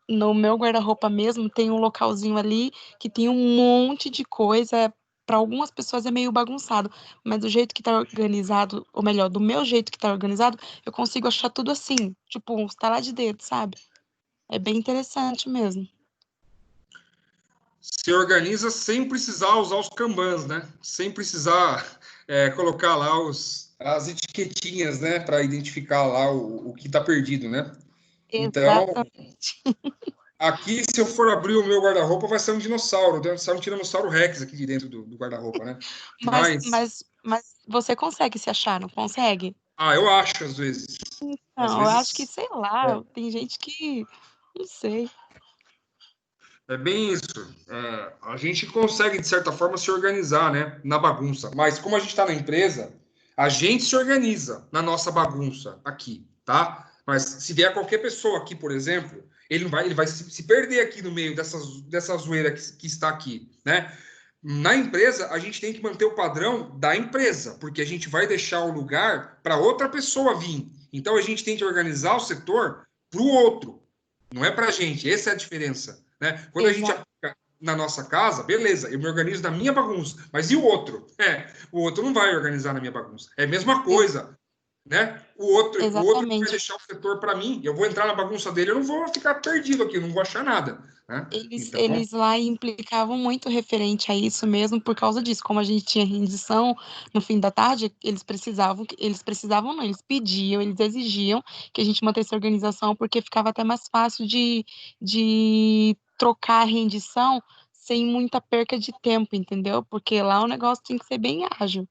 no meu guarda-roupa mesmo tem um localzinho ali que tem um monte de coisa. Para algumas pessoas é meio bagunçado, mas do jeito que tá organizado, ou melhor, do meu jeito que tá organizado, eu consigo achar tudo assim, tipo um estalar de dedo, sabe? É bem interessante mesmo. Se organiza sem precisar usar os kanbans, né? Sem precisar colocar lá as etiquetinhas, né? Para identificar lá o que está perdido, né? Então, Exatamente. aqui, se eu for abrir o meu guarda-roupa, vai ser um dinossauro. Deve ser um tiranossauro Rex aqui de dentro do guarda-roupa, né? Mas, Mas, mas, mas você consegue se achar, não consegue? eu acho, às vezes. Às Não, eu acho que, vezes, sei lá, tem gente que, não sei. é bem isso. A gente consegue, de certa forma, se organizar, né? Na bagunça. Mas como a gente está na empresa, a gente se organiza na nossa bagunça aqui, tá? Mas se vier qualquer pessoa aqui, por exemplo, ele vai se perder aqui no meio dessa zoeira que está aqui, né? Na empresa, a gente tem que manter o padrão da empresa, porque a gente vai deixar o lugar para outra pessoa vir. Então, a gente tem que organizar o setor para o outro, não é para a gente. Essa é a diferença, né? Quando a gente Exato. aplica na nossa casa, beleza, eu me organizo na minha bagunça, mas e o outro? O outro não vai organizar na minha bagunça. É a mesma coisa, né? O outro vai Exatamente. deixar o setor para mim, eu vou entrar na bagunça dele, eu não vou ficar perdido aqui, eu não vou achar nada, né? Eles, Então, eles lá implicavam muito referente a isso mesmo por causa disso. Como a gente tinha rendição no fim da tarde, eles precisavam não, eles pediam, eles exigiam que a gente mantesse a organização, porque ficava até mais fácil de trocar a rendição sem muita perca de tempo, entendeu? Porque lá o negócio tem que ser bem ágil.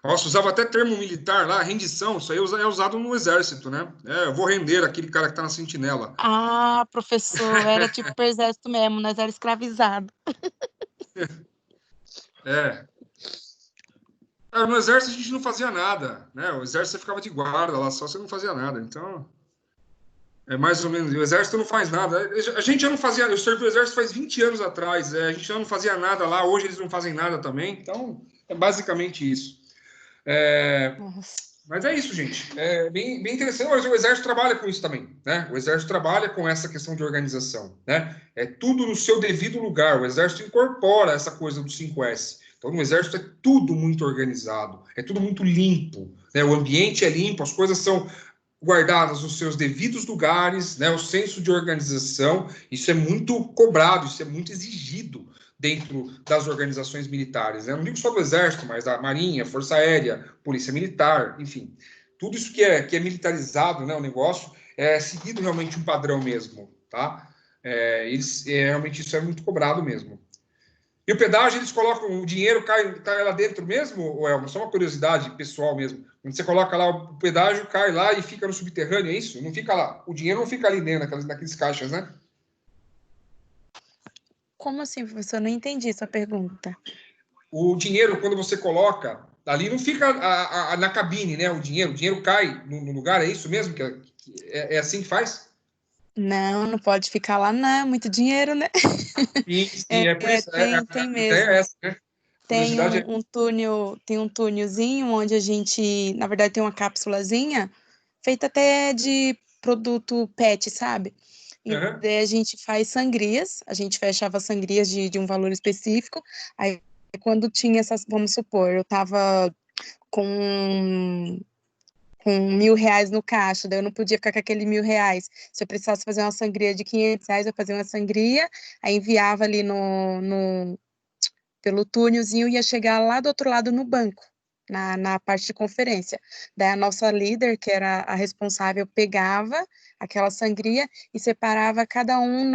nossa, usava até termo militar lá, rendição, isso aí é usado no exército, né? Eu vou render aquele cara que tá na sentinela. Ah, professor, era tipo pro exército mesmo, nós era escravizado. É. No exército a gente não fazia nada, né? O exército você ficava de guarda lá, só você não fazia nada. Então, é mais ou menos. O exército não faz nada. A gente já não fazia. Eu servi o exército faz 20 anos atrás. A gente já não fazia nada lá. Hoje eles não fazem nada também. Então, é basicamente isso. Nossa. Mas é isso, gente. É bem interessante. Mas o exército trabalha com isso também, né? O exército trabalha com essa questão de organização, né? É tudo no seu devido lugar. O exército incorpora essa coisa do 5S. Então, no exército é tudo muito organizado, é tudo muito limpo, né? O ambiente é limpo, as coisas são guardadas nos seus devidos lugares, né? O senso de organização, isso é muito cobrado, isso é muito exigido dentro das organizações militares, né? Não digo só do Exército, mas da Marinha, Força Aérea, Polícia Militar, enfim. Tudo isso que é militarizado, né? O negócio é seguido realmente um padrão mesmo, tá? Realmente isso é muito cobrado mesmo. E o pedágio, eles colocam, o dinheiro cai lá dentro mesmo, Elmo? Só uma curiosidade pessoal mesmo. Quando você coloca lá, o pedágio cai lá e fica no subterrâneo, é isso? Não fica lá. O dinheiro não fica ali dentro, naqueles caixas, né? Como assim, professor? Eu não entendi sua pergunta. O dinheiro, quando você coloca, ali não fica na cabine, né? O dinheiro cai no lugar, é isso mesmo? É assim que faz? Não, não pode ficar lá, não. Muito dinheiro, né? Sim, é por isso. Tem A ideia é mesmo. essa, né? Tem Curiosidade é. um túnel, tem um túnelzinho onde a gente, na verdade, tem uma cápsulazinha feita até de produto PET, sabe? E Uhum. daí a gente faz sangrias, a gente fechava sangrias de um valor específico. Aí quando tinha essas, vamos supor, eu tava com R$ 1.000 no caixa, daí eu não podia ficar com aquele R$ 1.000. Se eu precisasse fazer uma sangria de R$ 500, eu fazia uma sangria, aí enviava ali pelo túnelzinho, ia chegar lá do outro lado no banco, na parte de conferência. Daí a nossa líder, que era a responsável, pegava aquela sangria e separava cada um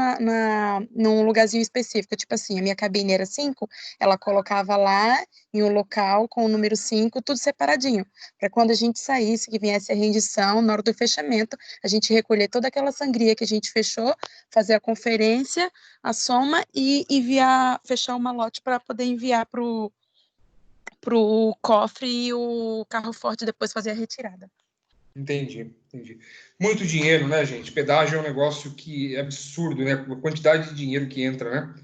num lugarzinho específico. Tipo assim, a minha cabine era 5, ela colocava lá em um local com o número 5, tudo separadinho, para quando a gente saísse, que viesse a rendição, na hora do fechamento, a gente recolher toda aquela sangria que a gente fechou, fazer a conferência, a soma e enviar, fechar uma lote para poder enviar para o cofre e o carro forte depois fazer a retirada. Entendi. Muito dinheiro, né, gente? Pedágio é um negócio que é absurdo, né? A quantidade de dinheiro que entra, né?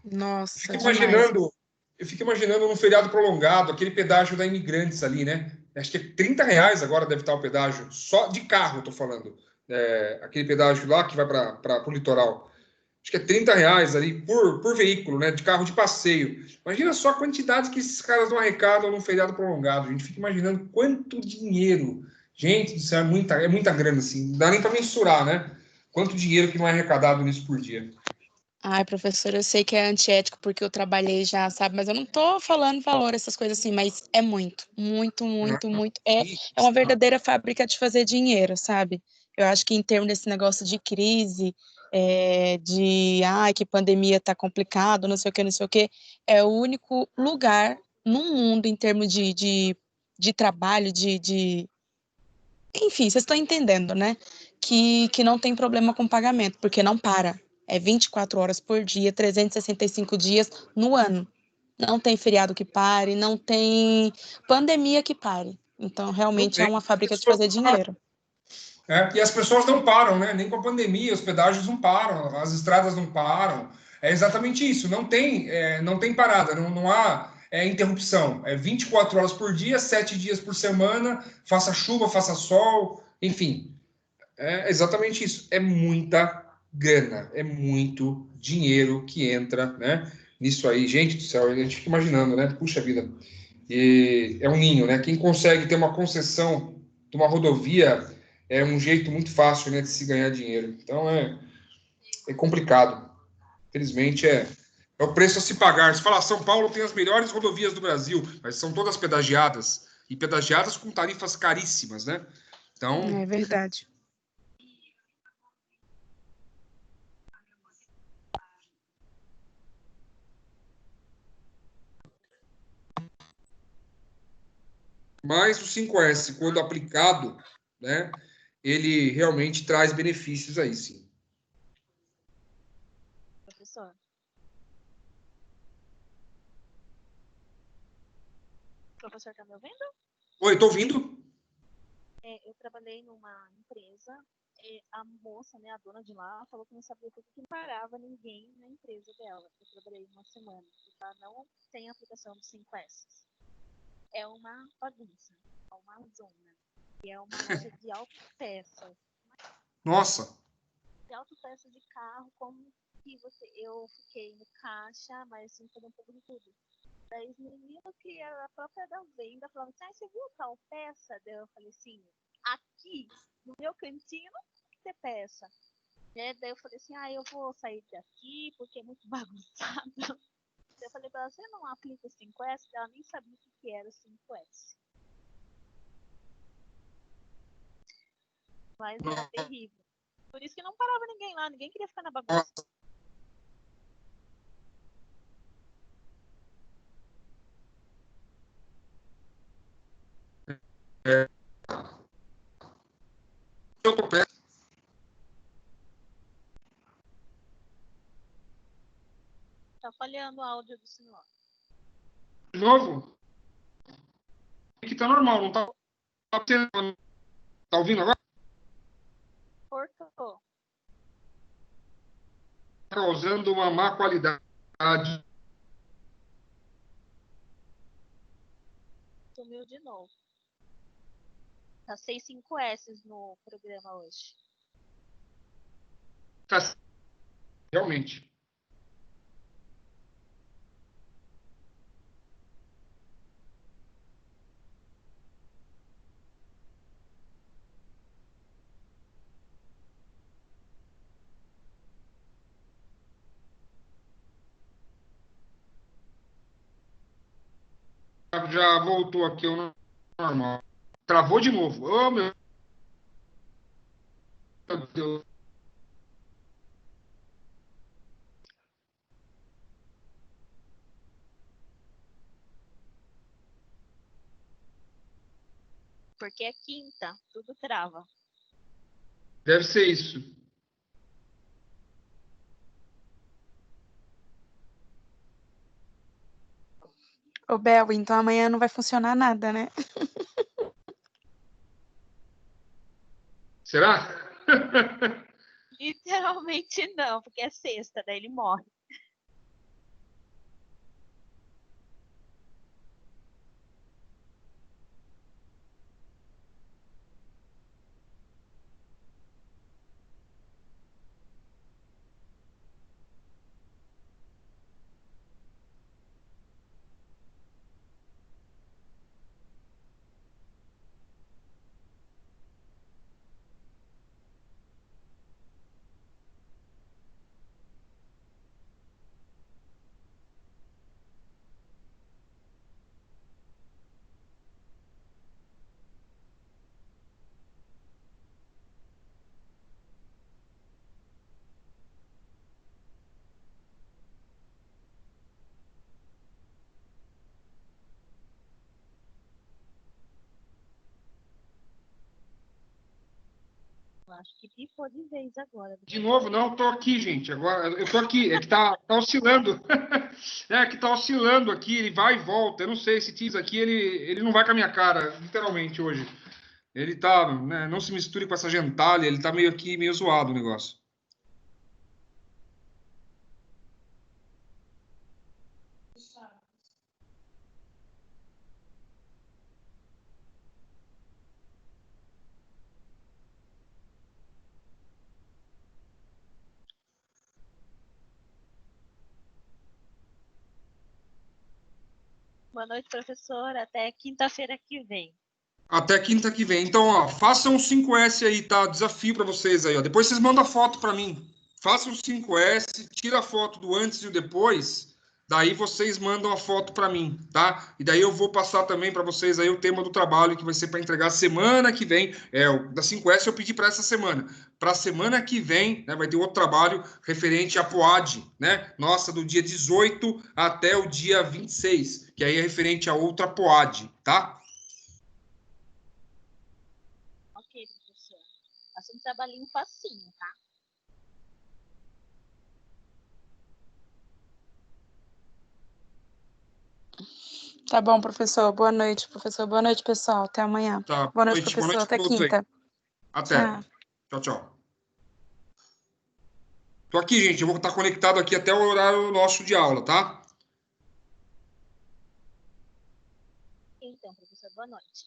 Nossa, Fico demais. imaginando, eu fico imaginando num feriado prolongado, aquele pedágio da Imigrantes ali, né? Acho que é R$ 30 agora deve estar o pedágio, só de carro, tô falando. Aquele pedágio lá que vai para o litoral. Acho que é R$ 30 ali por veículo, né? De carro de passeio. Imagina só a quantidade que esses caras não arrecadam num feriado prolongado. A gente fica imaginando quanto dinheiro. Gente do céu, é muita grana, assim. Não dá nem para mensurar, né? Quanto dinheiro que não é arrecadado nisso por dia. Ai, professor, eu sei que é antiético porque eu trabalhei já, sabe? Mas eu não tô falando valor, essas coisas assim, mas é muito, muito, muito, muito. É uma verdadeira fábrica de fazer dinheiro, sabe? Eu acho que em termos desse negócio de crise, que pandemia tá complicado, não sei o que, não sei o que, é o único lugar no mundo em termos de trabalho, enfim, vocês estão entendendo, né? Que não tem problema com pagamento, porque não para. É 24 horas por dia, 365 dias no ano. Não tem feriado que pare, não tem pandemia que pare. Então, Não realmente é tem. uma fábrica de fazer dinheiro. E as pessoas não param, né? Nem com a pandemia, os pedágios não param, as estradas não param. É exatamente isso. Não tem parada, não há interrupção. É 24 horas por dia, 7 dias por semana, faça chuva, faça sol, enfim. É exatamente isso. É muita grana, é muito dinheiro que entra, né? Nisso aí, gente do céu, a gente fica imaginando, né? Puxa vida. E é um ninho, né? Quem consegue ter uma concessão de uma rodovia é um jeito muito fácil, né, de se ganhar dinheiro. Então é complicado. Infelizmente é o preço a se pagar. Se fala, São Paulo tem as melhores rodovias do Brasil, mas são todas pedagiadas e pedagiadas com tarifas caríssimas, né? Então, É verdade. mas o 5S, quando aplicado, né, ele realmente traz benefícios aí, sim. Professor. o senhor está me ouvindo? Oi, tô ouvindo? Eu trabalhei numa empresa, a moça, né, a dona de lá, falou que não sabia por que não parava ninguém na empresa dela. Eu trabalhei uma semana, porque ela não tem aplicação do 5S. É uma bagunça, é uma zona. E é uma loja de autopeças. Nossa. De autopeças de carro, como que eu fiquei no caixa, mas assim, fazer um pouco de tudo. Daí os meninos que era a própria da venda falavam assim, você viu tal peça? Daí eu falei assim, aqui, no meu cantinho, não tem que ter peça. Né? Daí eu falei assim, eu vou sair daqui porque é muito bagunçado. Daí eu falei pra ela, você não aplica o 5S? Ela nem sabia o que era o 5S. Mas era terrível. Por isso que não parava ninguém lá, ninguém queria ficar na bagunça. Eu tô perto. Tá falhando o áudio do senhor. De novo? Aqui tá normal, não tá... Tá ouvindo agora? Cortou. Causando uma má qualidade. Sumiu de novo. Tá 5S no programa hoje. Tá, realmente. Já voltou aqui ao normal. Travou de novo. Oh, meu Deus. Porque é quinta, tudo trava. Deve ser isso. Ô, Bel, então amanhã não vai funcionar nada, né? Será? Literalmente não, porque é sexta, daí ele morre. Eu acho que pipou de vez agora. De novo, não, tô aqui, gente. Agora, eu tô aqui. É que tá oscilando. É que tá oscilando aqui, ele vai e volta. Eu não sei, esse Teams aqui, ele não vai com a minha cara, literalmente, hoje. Ele tá, né, não se misture com essa gentalha, ele tá meio aqui, meio zoado o negócio. Boa noite, professor. Até quinta-feira que vem. Até quinta que vem. Então, ó, façam o 5S aí, tá? Desafio para vocês aí, ó. Depois vocês mandam a foto para mim. Façam o 5S, tira a foto do antes e o depois. Daí vocês mandam a foto para mim, tá? E daí eu vou passar também para vocês aí o tema do trabalho que vai ser para entregar semana que vem. O da 5S eu pedi para essa semana. Para a semana que vem, né, vai ter outro trabalho referente à POAD, né? Nossa, do dia 18 até o dia 26, que aí é referente a outra POAD, tá? Ok, professor. Faça um trabalhinho facinho, tá? Tá bom, professor. Boa noite, professor. Boa noite, pessoal. Até amanhã. Tá, Boa noite, boa professor. noite a Até todos aí. quinta. Até. Tchau. Tchau, tchau. Tô aqui, gente. Eu vou estar conectado aqui até o horário nosso de aula, tá? Então, professor, boa noite.